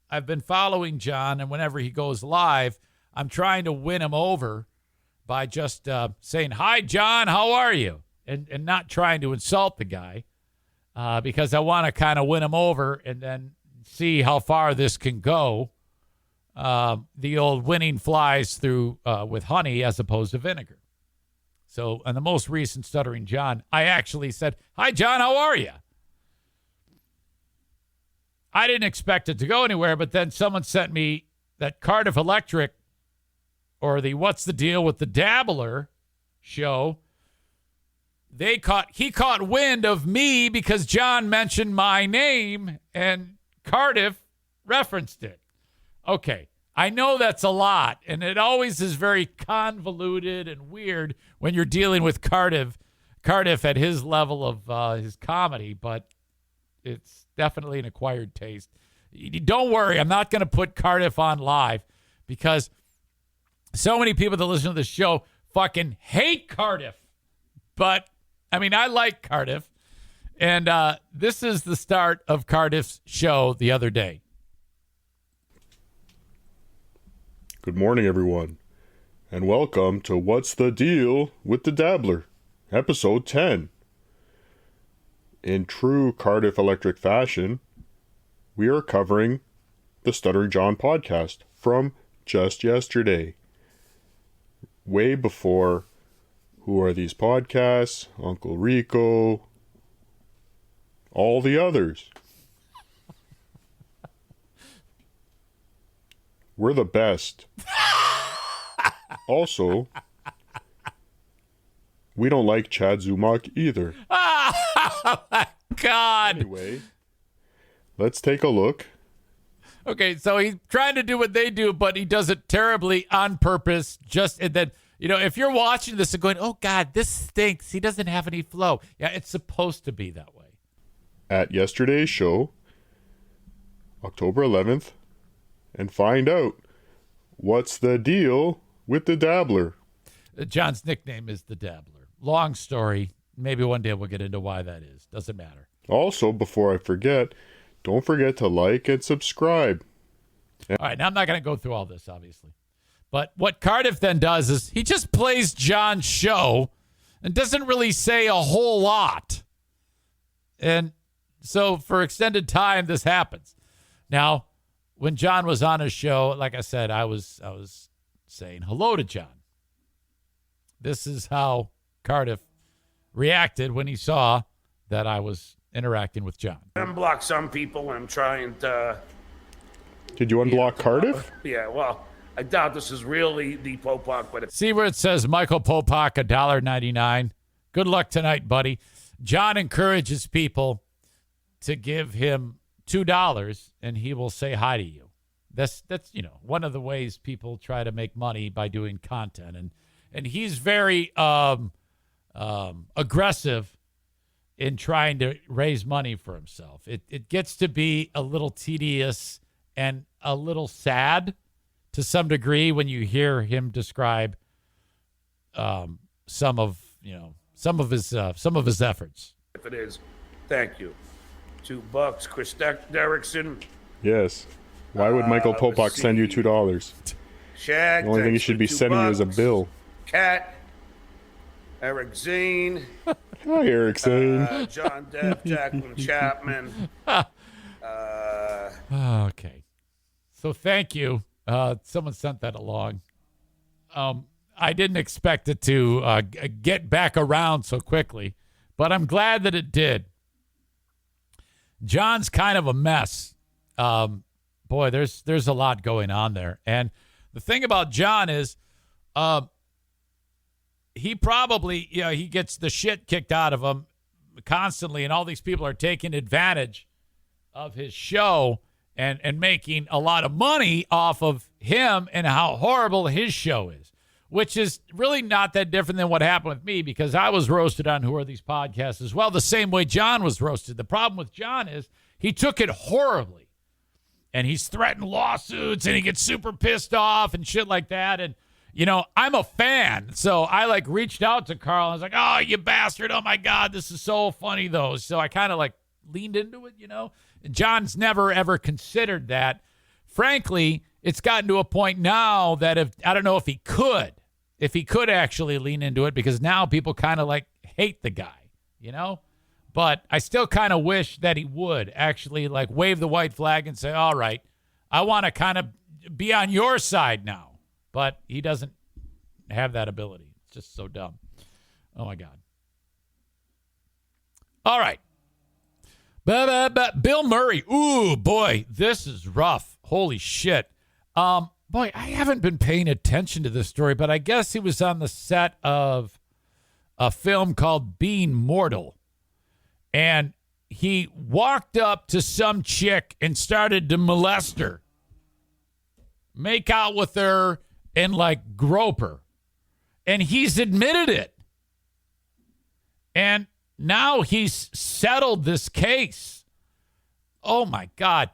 I've been following John, and whenever he goes live, I'm trying to win him over by just saying, "Hi, John, how are you?" And not trying to insult the guy because I want to kind of win him over and then see how far this can go. The old winning flies through with honey as opposed to vinegar. So on the most recent Stuttering John, I actually said, "Hi, John, how are you?" I didn't expect it to go anywhere, but then someone sent me that Cardiff Electric or the What's the Deal with the Dabbler show. He caught wind of me because John mentioned my name and Cardiff referenced it. Okay, I know that's a lot, and it always is very convoluted and weird when you're dealing with Cardiff at his level of his comedy, but it's definitely an acquired taste. Don't worry, I'm not going to put Cardiff on live because so many people that listen to the show fucking hate Cardiff. But, I mean, I like Cardiff. And this is the start of Cardiff's show the other day. Good morning, everyone, and welcome to What's the Deal with the Dabbler, episode 10. In true Cardiff Electric fashion, we are covering the Stuttering John podcast from just yesterday. Way before Who Are These Podcasts, Uncle Rico, all the others. We're the best. Also, we don't like Chad Zumach either. Oh, my God. Anyway, let's take a look. Okay, so he's trying to do what they do, but he does it terribly on purpose. And then, if you're watching this and going, "Oh, God, this stinks. He doesn't have any flow." Yeah, it's supposed to be that way. At yesterday's show, October 11th, and find out what's the deal with the Dabbler. John's nickname is the Dabbler. Long story. Maybe one day we'll get into why that is. Doesn't matter. Also, before I forget, don't forget to like and subscribe. All right, now I'm not going to go through all this, obviously. But what Cardiff then does is he just plays John's show and doesn't really say a whole lot. And so for extended time, this happens. Now, when John was on his show, like I said, I was saying hello to John. This is how Cardiff reacted when he saw that I was interacting with John. Unblock some people, and I'm trying to... Did you unblock Cardiff? Yeah, well, I doubt this is really the Popak, but... See where it says Michael Popak, $1.99. Good luck tonight, buddy. John encourages people to give him $2 and he will say hi to you. That's one of the ways people try to make money by doing content. And he's very aggressive in trying to raise money for himself. It gets to be a little tedious and a little sad to some degree when you hear him describe some of his efforts. If it is, thank you. $2, Chris Derrickson. Yes. Why would Michael Popak send you $2? Shag. The only thing he should be sending you is a bill. Cat. Eric Zane. Hi, Eric Zane. John Depp, Jacqueline Chapman. Okay. So thank you. Someone sent that along. I didn't expect it to get back around so quickly, but I'm glad that it did. John's kind of a mess. Boy, there's a lot going on there. And the thing about John is he probably, he gets the shit kicked out of him constantly, and all these people are taking advantage of his show and making a lot of money off of him and how horrible his show is. which is really not that different than what happened with me because I was roasted on Who Are These Podcasts as well, the same way John was roasted. The problem with John is he took it horribly, and he's threatened lawsuits, and he gets super pissed off and shit like that. And, you know, I'm a fan, so I, like, reached out to Carl. And I was like, oh, you bastard. Oh, my God, this is so funny, though. So I kind of, like, leaned into it, you know. And John's never, ever considered that. Frankly, it's gotten to a point now that I don't know if he could actually lean into it because now people kind of, like, hate the guy, you know. But I still kind of wish that he would actually, like, wave the white flag and say, all right, I want to kind of be on your side now. But he doesn't have that ability. It's just so dumb. Oh, my God. All right. Bill Murray. Ooh, boy, this is rough. Holy shit. Boy, I haven't been paying attention to this story, but I guess he was on the set of a film called Being Mortal. And he walked up to some chick and started to molest her, make out with her, and, like, grope her. And he's admitted it. And now he's settled this case. Oh, my God.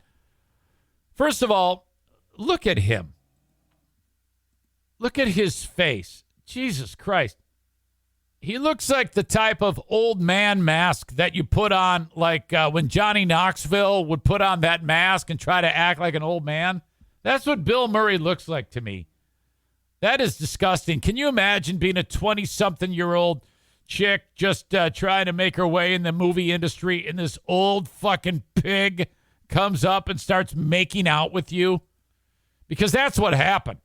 First of all, look at him. Look at his face. Jesus Christ. He looks like the type of old man mask that you put on, like when Johnny Knoxville would put on that mask and try to act like an old man. That's what Bill Murray looks like to me. That is disgusting. Can you imagine being a 20-something-year-old chick just trying to make her way in the movie industry, and this old fucking pig comes up and starts making out with you? Because that's what happened.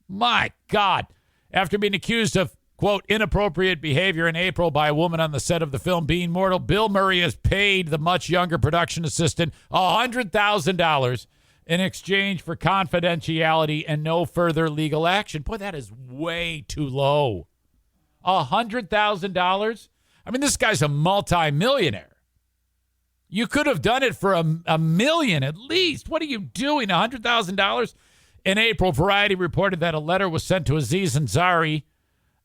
My God. After being accused of, quote, inappropriate behavior in April by a woman on the set of the film Being Mortal, Bill Murray has paid the much younger production assistant $100,000 in exchange for confidentiality and no further legal action. Boy, that is way too low. $100,000? I mean, this guy's a multi-millionaire. You could have done it for a million at least. What are you doing? $100,000? In April, Variety reported that a letter was sent to Aziz Ansari,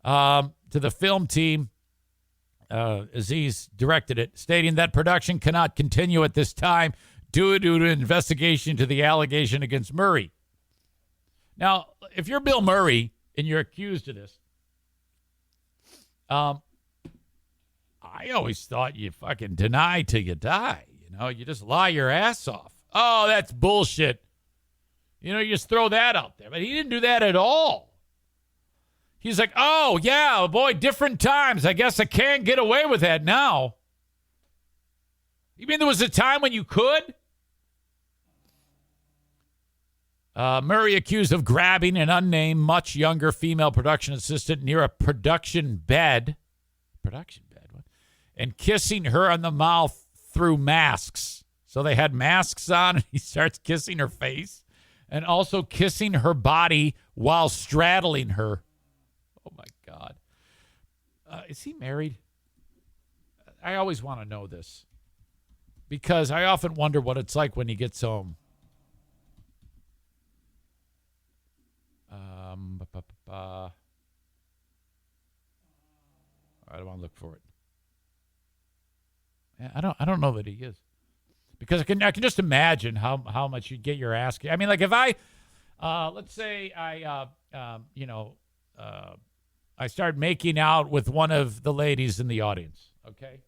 to the film team. Aziz directed it, stating that production cannot continue at this time due to an investigation into the allegation against Murray. Now, if you're Bill Murray and you're accused of this, I always thought you fucking deny till you die. You know, you just lie your ass off. Oh, that's bullshit. You know, you just throw that out there. But he didn't do that at all. He's like, oh, yeah, boy, different times. I guess I can't get away with that now. You mean there was a time when you could? Murray accused of grabbing an unnamed, much younger female production assistant near a production bed. Production bed? What? And kissing her on the mouth through masks. So they had masks on, and he starts kissing her face. And also kissing her body while straddling her. Oh, my God. Is he married? I always want to know this. Because I often wonder what it's like when he gets home. I don't want to look for it. Yeah, I don't know that he is. Because I can just imagine how much you'd get your ass. I mean, like if I, let's say I start making out with one of the ladies in the audience, okay?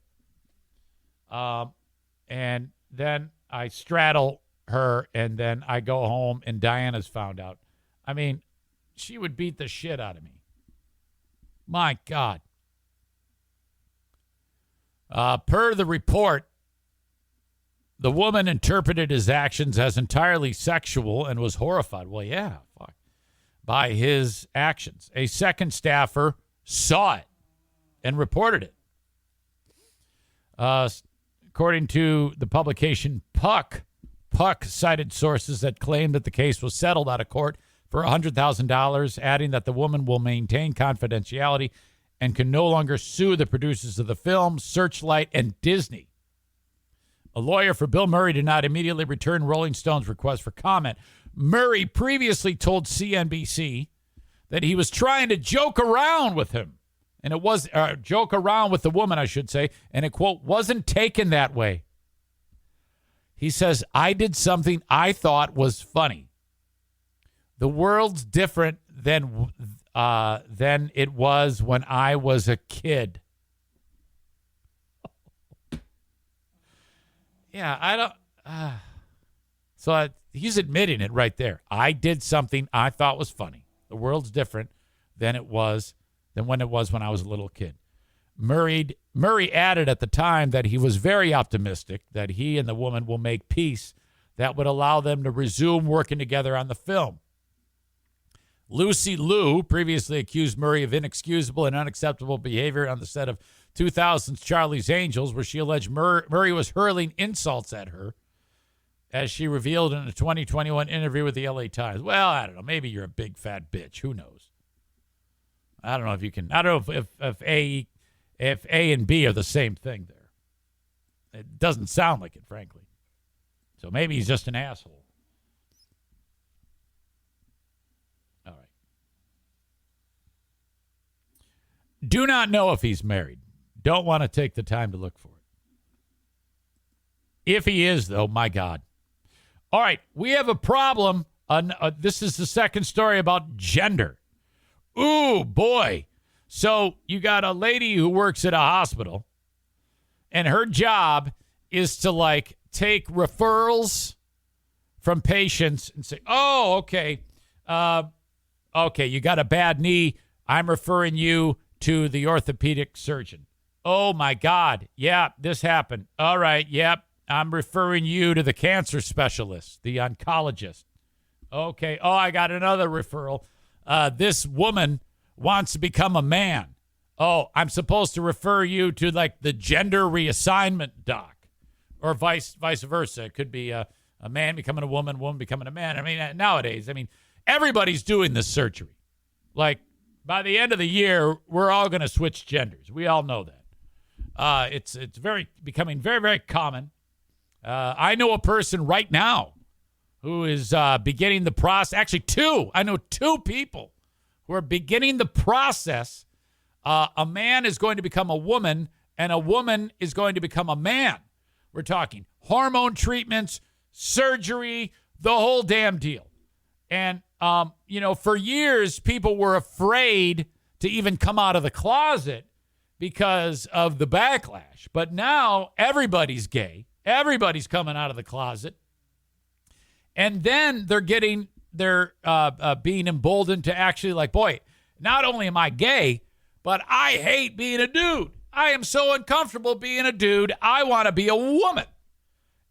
And then I straddle her, and then I go home, and Diana's found out. I mean, she would beat the shit out of me. My God. Per the report, the woman interpreted his actions as entirely sexual and was horrified. Well, yeah, fuck. By his actions. A second staffer saw it and reported it. According to the publication Puck cited sources that claimed that the case was settled out of court for $100,000, adding that the woman will maintain confidentiality and can no longer sue the producers of the film, Searchlight, and Disney. A lawyer for Bill Murray did not immediately return Rolling Stone's request for comment. Murray previously told CNBC that he was trying to joke around with him. And it was joke around with the woman, I should say. And it, quote, wasn't taken that way. He says, I did something I thought was funny. The world's different than it was when I was a kid. Yeah, I don't. So he's admitting it right there. I did something I thought was funny. The world's different than when it was when I was a little kid. Murray added at the time that he was very optimistic that he and the woman will make peace that would allow them to resume working together on the film. Lucy Liu previously accused Murray of inexcusable and unacceptable behavior on the set of 2000's Charlie's Angels, where she alleged Murray was hurling insults at her, as she revealed in a 2021 interview with the LA Times. Well, I don't know. Maybe you're a big fat bitch. Who knows? I don't know if you can. I don't know if A and B are the same thing there. It doesn't sound like it, frankly. So maybe he's just an asshole. All right. Do not know if he's married. Don't want to take the time to look for it. If he is, though, my God. All right, we have a problem. This is the second story about gender. Ooh, boy. So you got a lady who works at a hospital, and her job is to, like, take referrals from patients and say, oh, okay, you got a bad knee. I'm referring you to the orthopedic surgeon. Oh, my God. Yeah, this happened. All right, yep. I'm referring you to the cancer specialist, the oncologist. Okay. Oh, I got another referral. This woman wants to become a man. Oh, I'm supposed to refer you to, like, the gender reassignment doc, or vice versa. It could be a man becoming a woman becoming a man. I mean, nowadays, everybody's doing this surgery. Like, by the end of the year, we're all going to switch genders. We all know that. It's becoming very, very common. I know a person right now who is beginning the process. Actually, two. I know two people who are beginning the process. A man is going to become a woman, and a woman is going to become a man. We're talking hormone treatments, surgery, the whole damn deal. And, for years, people were afraid to even come out of the closet because of the backlash. But now everybody's gay. Everybody's coming out of the closet. And then they're being emboldened to actually, like, boy, not only am I gay, but I hate being a dude. I am so uncomfortable being a dude. I want to be a woman.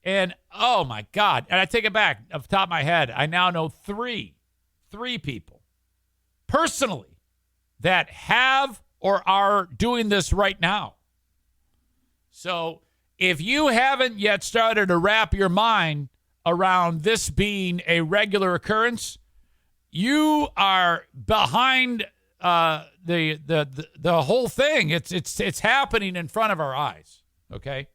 And, oh, my God. And I take it back off the top of my head. I now know three people personally that have or are doing this right now. So if you haven't yet started to wrap your mind around this being a regular occurrence, you are behind the whole thing. It's happening in front of our eyes. Okay.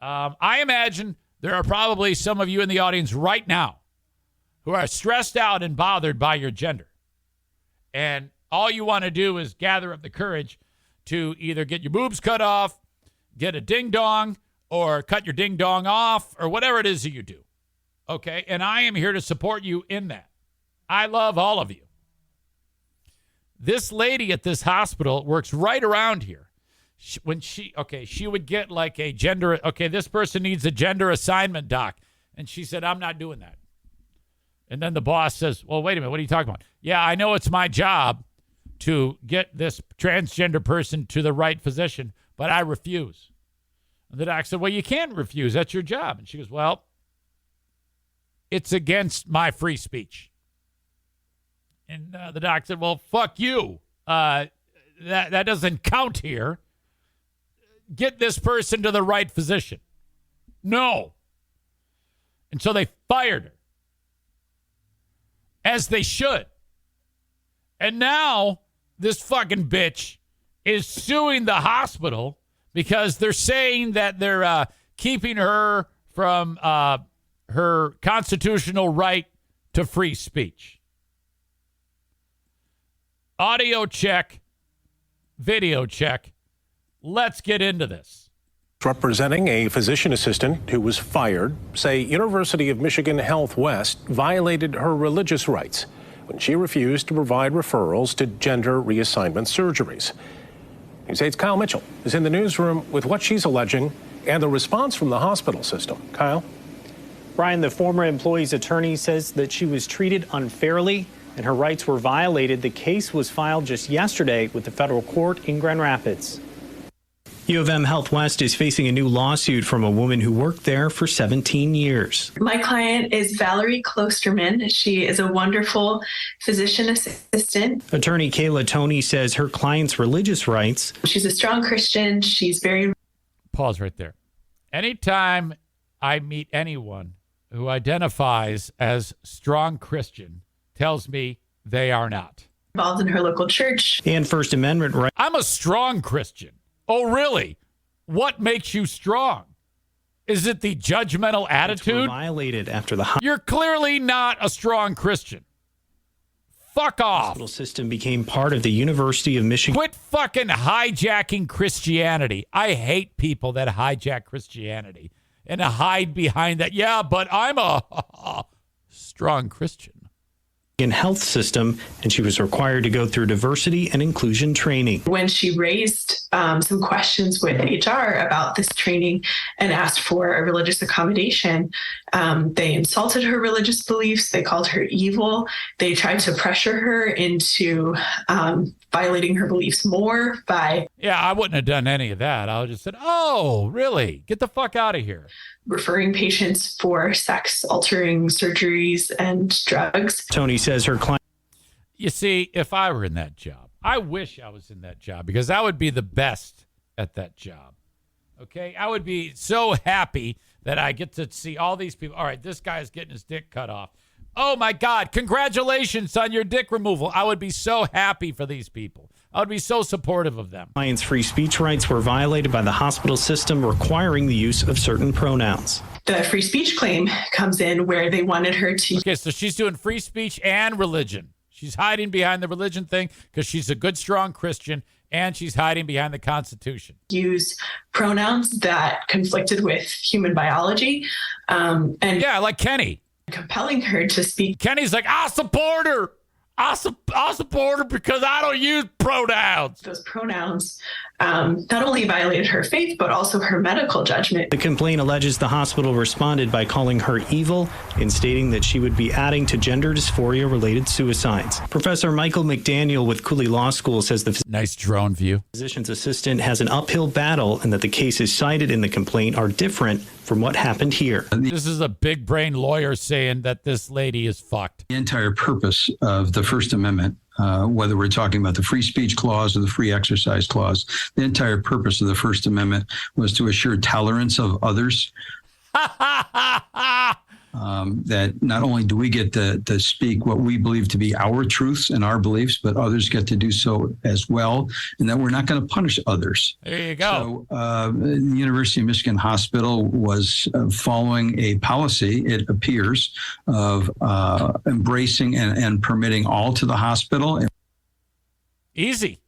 I imagine there are probably some of you in the audience right now who are stressed out and bothered by your gender. And all you want to do is gather up the courage to either get your boobs cut off, get a ding-dong, or cut your ding-dong off, or whatever it is that you do. Okay? And I am here to support you in that. I love all of you. This lady at this hospital works right around here. She would get like a gender, this person needs a gender assignment doc. And she said, I'm not doing that. And then the boss says, well, wait a minute, what are you talking about? Yeah, I know it's my job to get this transgender person to the right physician, but I refuse. And the doc said, well, you can't refuse. That's your job. And she goes, well, it's against my free speech. And the doc said, well, fuck you. That doesn't count here. Get this person to the right physician. No. And so they fired her. As they should. And now this fucking bitch is suing the hospital because they're saying that they're keeping her from her constitutional right to free speech. Audio check. Video check. Let's get into this. Representing a physician assistant who was fired say University of Michigan Health West violated her religious rights when she refused to provide referrals to gender reassignment surgeries. News 8's Kyle Mitchell is in the newsroom with what she's alleging and the response from the hospital system. Kyle? Brian, the former employee's attorney says that she was treated unfairly and her rights were violated. The case was filed just yesterday with the federal court in Grand Rapids. U of M Health West is facing a new lawsuit from a woman who worked there for 17 years. My client is Valerie Klosterman. She is a wonderful physician assistant. Attorney Kayla Toney says her client's religious rights. She's a strong Christian. She's very... Pause right there. Anytime I meet anyone who identifies as strong Christian tells me they are not. Involved in her local church. And First Amendment rights. I'm a strong Christian. Oh, really? What makes you strong? Is it the judgmental attitude? Violated after the You're clearly not a strong Christian. Fuck off. The hospital system became part of the University of Michigan. Quit fucking hijacking Christianity. I hate people that hijack Christianity and hide behind that. Yeah, but I'm a strong Christian. In health system, and she was required to go through diversity and inclusion training. When she raised some questions with HR about this training and asked for a religious accommodation, they insulted her religious beliefs. They called her evil. They tried to pressure her into violating her beliefs more by... Yeah, I wouldn't have done any of that. I would have just said, oh, really? Get the fuck out of here. Referring patients for sex-altering surgeries and drugs. Tony says her client... You see, if I were in that job, I wish I was in that job because I would be the best at that job. Okay? I would be so happy that I get to see all these people. All right, this guy's getting his dick cut off. Oh, my God. Congratulations on your dick removal. I would be so happy for these people. I would be so supportive of them. Clients' free speech rights were violated by the hospital system requiring the use of certain pronouns. The free speech claim comes in where they wanted her to... Okay, so she's doing free speech and religion. She's hiding behind the religion thing because she's a good, strong Christian, and she's hiding behind the Constitution. Use pronouns that conflicted with human biology. And yeah, like Kenney. Compelling her to speak. Kenny's like, I'll support her. I'll support her because I don't use pronouns. Those pronouns not only violated her faith, but also her medical judgment. The complaint alleges the hospital responded by calling her evil and stating that she would be adding to gender dysphoria-related suicides. Professor Michael McDaniel with Cooley Law School says the nice drone view. Physician's assistant has an uphill battle and that the cases cited in the complaint are different from what happened here. This is a big brain lawyer saying that this lady is fucked. The entire purpose of the First Amendment, whether we're talking about the free speech clause or the free exercise clause, the entire purpose of the First Amendment was to assure tolerance of others. That not only do we get to speak what we believe to be our truths and our beliefs, but others get to do so as well, and that we're not going to punish others. There you go. So the University of Michigan Hospital was following a policy, it appears, of embracing and permitting all to the hospital. Easy.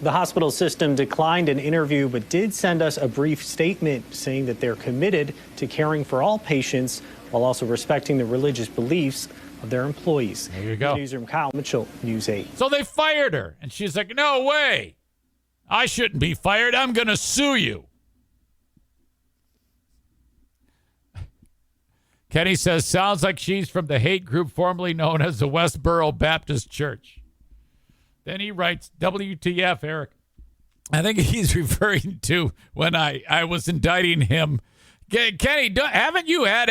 The hospital system declined an interview, but did send us a brief statement saying that they're committed to caring for all patients while also respecting the religious beliefs of their employees. There you go. Newsroom, Kyle Mitchell, News 8. So they fired her, and she's like, no way. I shouldn't be fired. I'm going to sue you. Kenney says, sounds like she's from the hate group formerly known as the Westboro Baptist Church. Then he writes, WTF, Eric. I think he's referring to when I was indicting him. Kenney, haven't you had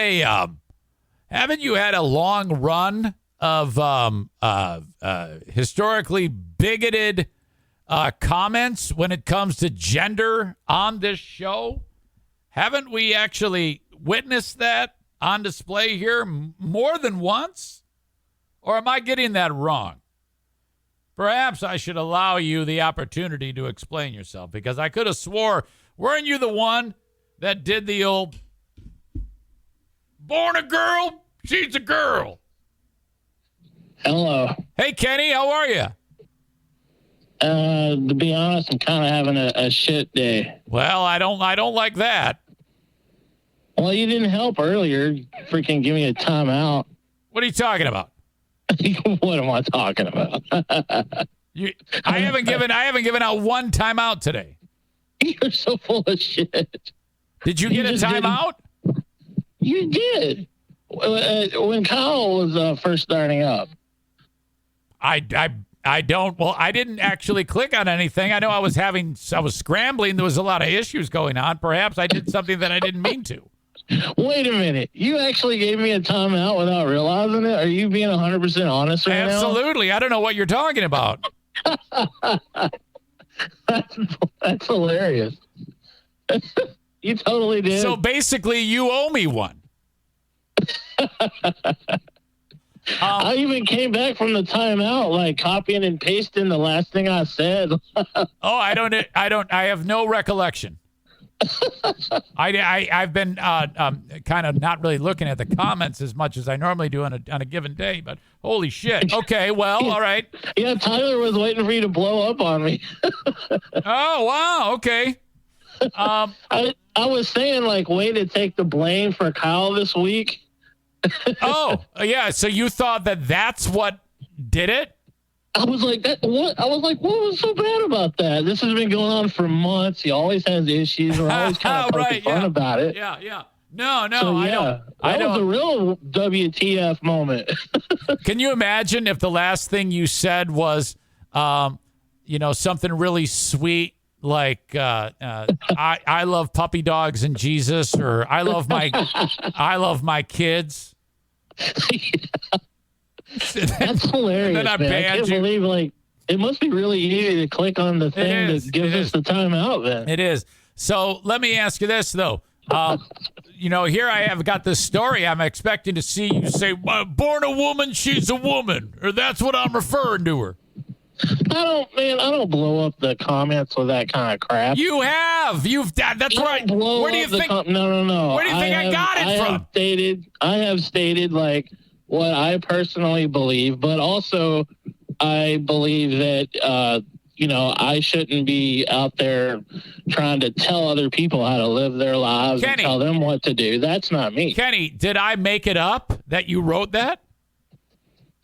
a long run of historically bigoted comments when it comes to gender on this show? Haven't we actually witnessed that on display here more than once? Or am I getting that wrong? Perhaps I should allow you the opportunity to explain yourself, because I could have swore, weren't you the one that did the old born a girl, she's a girl? Hello. Hey, Kenney, how are you? To be honest, I'm kind of having a shit day. Well, I don't like that. Well, you didn't help earlier. Freaking give me a timeout. What are you talking about? What am I talking about? I haven't given out one timeout today. You're so full of shit. Did you get a timeout? You did. When Kyle was first starting up. I don't. Well, I didn't actually click on anything. I know I was scrambling. There was a lot of issues going on. Perhaps I did something that I didn't mean to. Wait a minute. You actually gave me a timeout without realizing it? Are you being 100% honest right now? Absolutely. I don't know what you're talking about. That's hilarious. You totally did. So basically, you owe me one. I even came back from the timeout, like copying and pasting the last thing I said. I have no recollection. I've been kind of not really looking at the comments as much as I normally do on a given day, but holy shit. Okay, well, all right. Yeah, Tyler was waiting for you to blow up on me. Oh, wow. Okay. I was saying, like, way to take the blame for Kyle this week. Oh, yeah. So you thought that's what did it? I was like, what? I was like, what was so bad about that? This has been going on for months. He always has issues. We're always kind of poking fun about it. Yeah. No, so, I don't. That was a real WTF moment. Can you imagine if the last thing you said was, something really sweet like I love puppy dogs and Jesus, or I love my kids. That's hilarious. Then I can't believe, like, it must be really easy to click on the thing that gives us the timeout, man. It is. So let me ask you this, though. Here I have got this story. I'm expecting to see you say, born a woman, she's a woman, or that's what I'm referring to her. I don't blow up the comments with that kind of crap. You have. That's right. Where do you think? No. Where do you think I got it from? I have stated, like, what I personally believe, but also I believe that, I shouldn't be out there trying to tell other people how to live their lives and tell them what to do. That's not me. Kenny, did I make it up that you wrote that?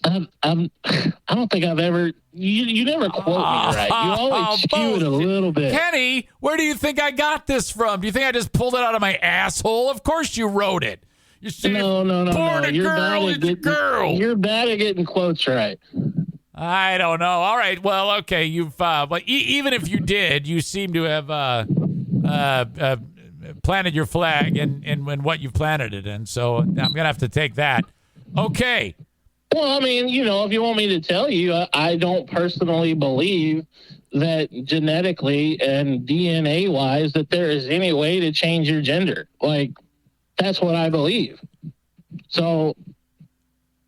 I don't think I've ever. You never quote me right. You always skew it a little bit. Kenny, where do you think I got this from? Do you think I just pulled it out of my asshole? Of course you wrote it. You said, no. You're girl. You're bad at getting quotes right. I don't know. All right. Well, okay. You've. But even if you did, you seem to have planted your flag in what you've planted it in. So I'm gonna have to take that. Okay. Well, I mean, if you want me to tell you, I don't personally believe that genetically and DNA-wise that there is any way to change your gender. Like, that's what I believe. So,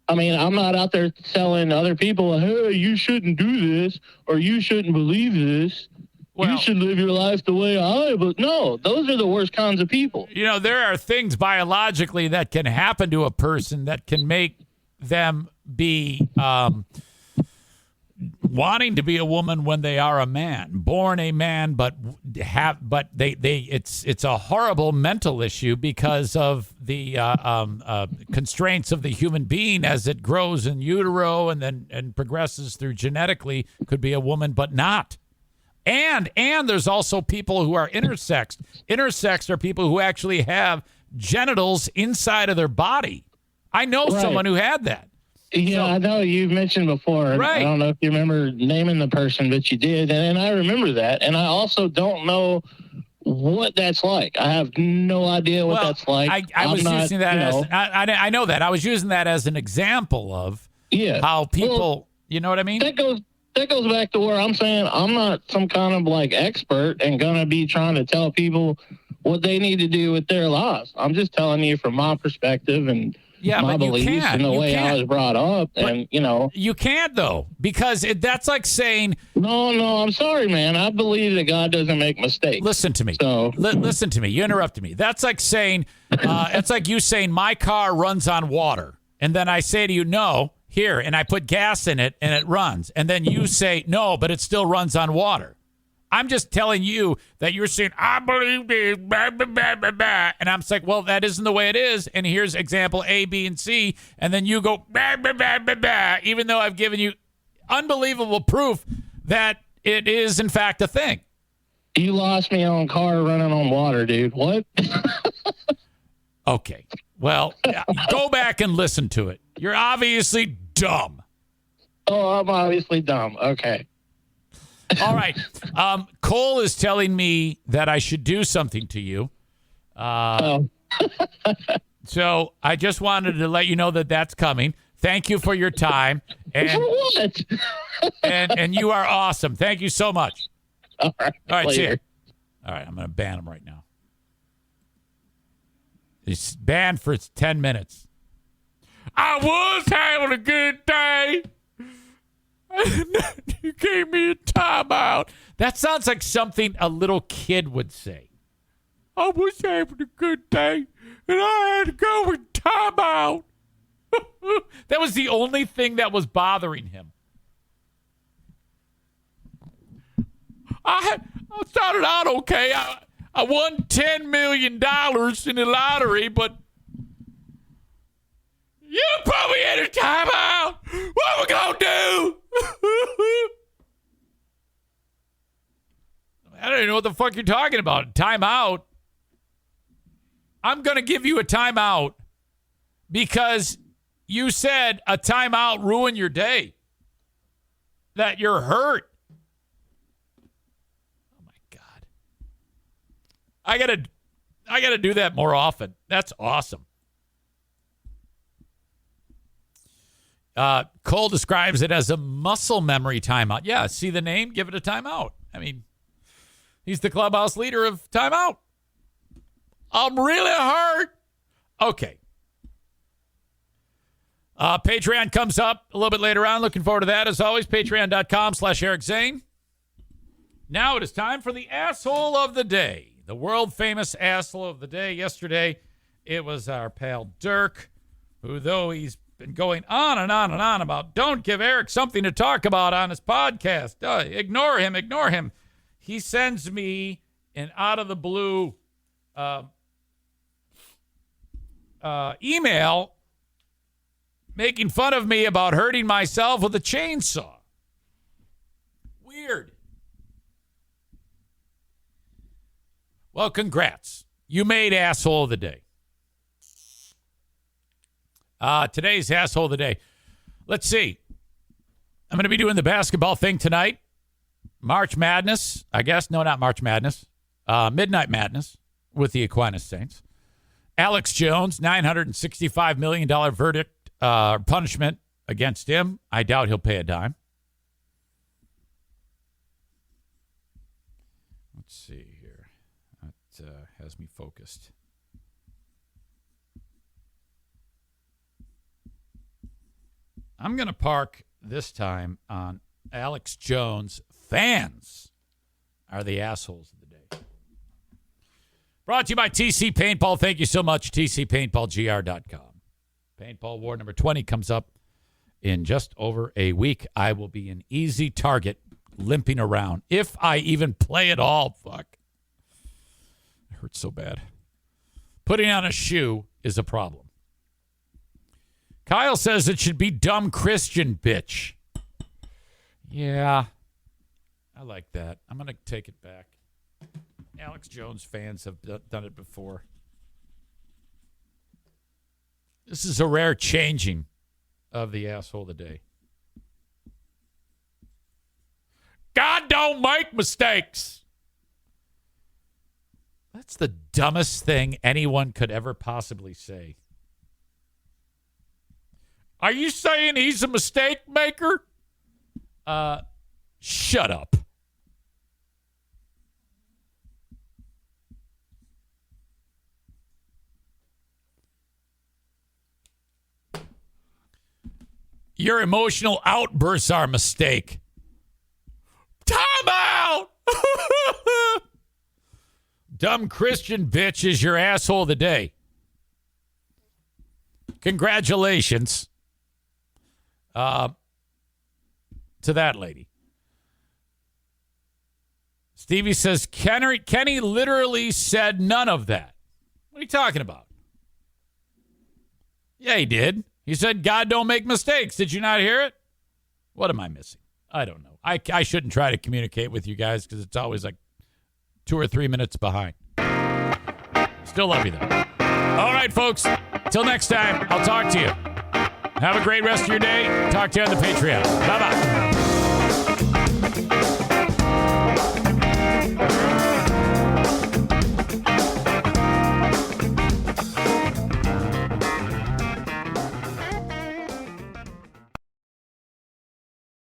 I mean, I'm not out there telling other people, hey, you shouldn't do this, or you shouldn't believe this. Well, you should live your life the way I would. No, those are the worst kinds of people. There are things biologically that can happen to a person that can make them be wanting to be a woman when they are a man, born a man, but it's a horrible mental issue because of the constraints of the human being as it grows in utero and progresses through genetically. Could be a woman, but not. And there's also people who are intersexed. Intersexed are people who actually have genitals inside of their body. I know someone who had that. Yeah, I know you've mentioned before. Right. I don't know if you remember naming the person, but you did. And I remember that. And I also don't know what that's like. I have no idea what that's like. I was using that as, I know that. I was using that as an example of how people, you know what I mean? That goes back to where I'm saying I'm not some kind of like expert and going to be trying to tell people what they need to do with their lives. I'm just telling you from my perspective and my beliefs and the way I was brought up. And, you can't, though, because that's like saying, no, I'm sorry, man. I believe that God doesn't make mistakes. Listen to me. So listen to me. You interrupted me. That's like saying, it's like you saying my car runs on water. And then I say to you, no, here, and I put gas in it, and it runs. And then you say, no, but it still runs on water. I'm just telling you that you're saying, I believe this, blah, blah, blah, blah, blah. And I'm like, well, that isn't the way it is. And here's example A, B, and C. And then you go, blah, blah, blah, blah, blah, even though I've given you unbelievable proof that it is, in fact, a thing. You lost me on car running on water, dude. What? Okay. Well, go back and listen to it. You're obviously dumb. Oh, I'm obviously dumb. Okay. All right. Cole is telling me that I should do something to you. So I just wanted to let you know that that's coming. Thank you for your time. And, for what? and you are awesome. Thank you so much. All right. See you. All right. I'm going to ban him right now. He's banned for 10 minutes. I was having a good day. You gave me a timeout. That sounds like something a little kid would say. I was having a good day, and I had to go with timeout. That was the only thing that was bothering him. I started out okay. I won $10 million in the lottery, but you put me in a timeout. What we gonna do? I don't even know what the fuck you're talking about. Timeout. I'm gonna give you a timeout because you said a timeout ruined your day. That you're hurt. Oh my God. I gotta do that more often. That's awesome. Cole describes it as a muscle memory timeout. Yeah, see the name? Give it a timeout. I mean, he's the clubhouse leader of timeout. I'm really hurt. Okay. Patreon comes up a little bit later on. Looking forward to that. As always, patreon.com/Eric Zane. Now it is time for the asshole of the day. The world famous asshole of the day. Yesterday, it was our pal Dirk, who, though he's been going on and on and on about don't give Eric something to talk about on his podcast. Ignore him. He sends me an out of the blue email making fun of me about hurting myself with a chainsaw. Weird. Well, congrats. You made asshole of the day. Today's asshole of the day. Let's see. I'm going to be doing the basketball thing tonight. March Madness, I guess. No, not March Madness. Midnight Madness with the Aquinas Saints. Alex Jones, $965 million verdict punishment against him. I doubt he'll pay a dime. Let's see here. That has me focused. I'm going to park this time on Alex Jones. Fans are the assholes of the day. Brought to you by TC Paintball. Thank you so much, tcpaintballgr.com. Paintball War number 20 comes up in just over a week. I will be an easy target limping around. If I even play at all, fuck. It hurts so bad. Putting on a shoe is a problem. Kyle says it should be dumb Christian bitch. Yeah, I like that. I'm going to take it back. Alex Jones fans have done it before. This is a rare changing of the asshole of the day. God don't make mistakes. That's the dumbest thing anyone could ever possibly say. Are you saying he's a mistake maker? Shut up. Your emotional outbursts are a mistake. Time out! Dumb Christian bitch is your asshole of the day. Congratulations. to that lady. Stevie says, Kenney literally said none of that. What are you talking about? Yeah, he did. He said, God don't make mistakes. Did you not hear it? What am I missing? I don't know. I shouldn't try to communicate with you guys because it's always like 2 or 3 minutes behind. Still love you, though. All right, folks. Till next time, I'll talk to you. Have a great rest of your day. Talk to you on the Patreon. Bye-bye.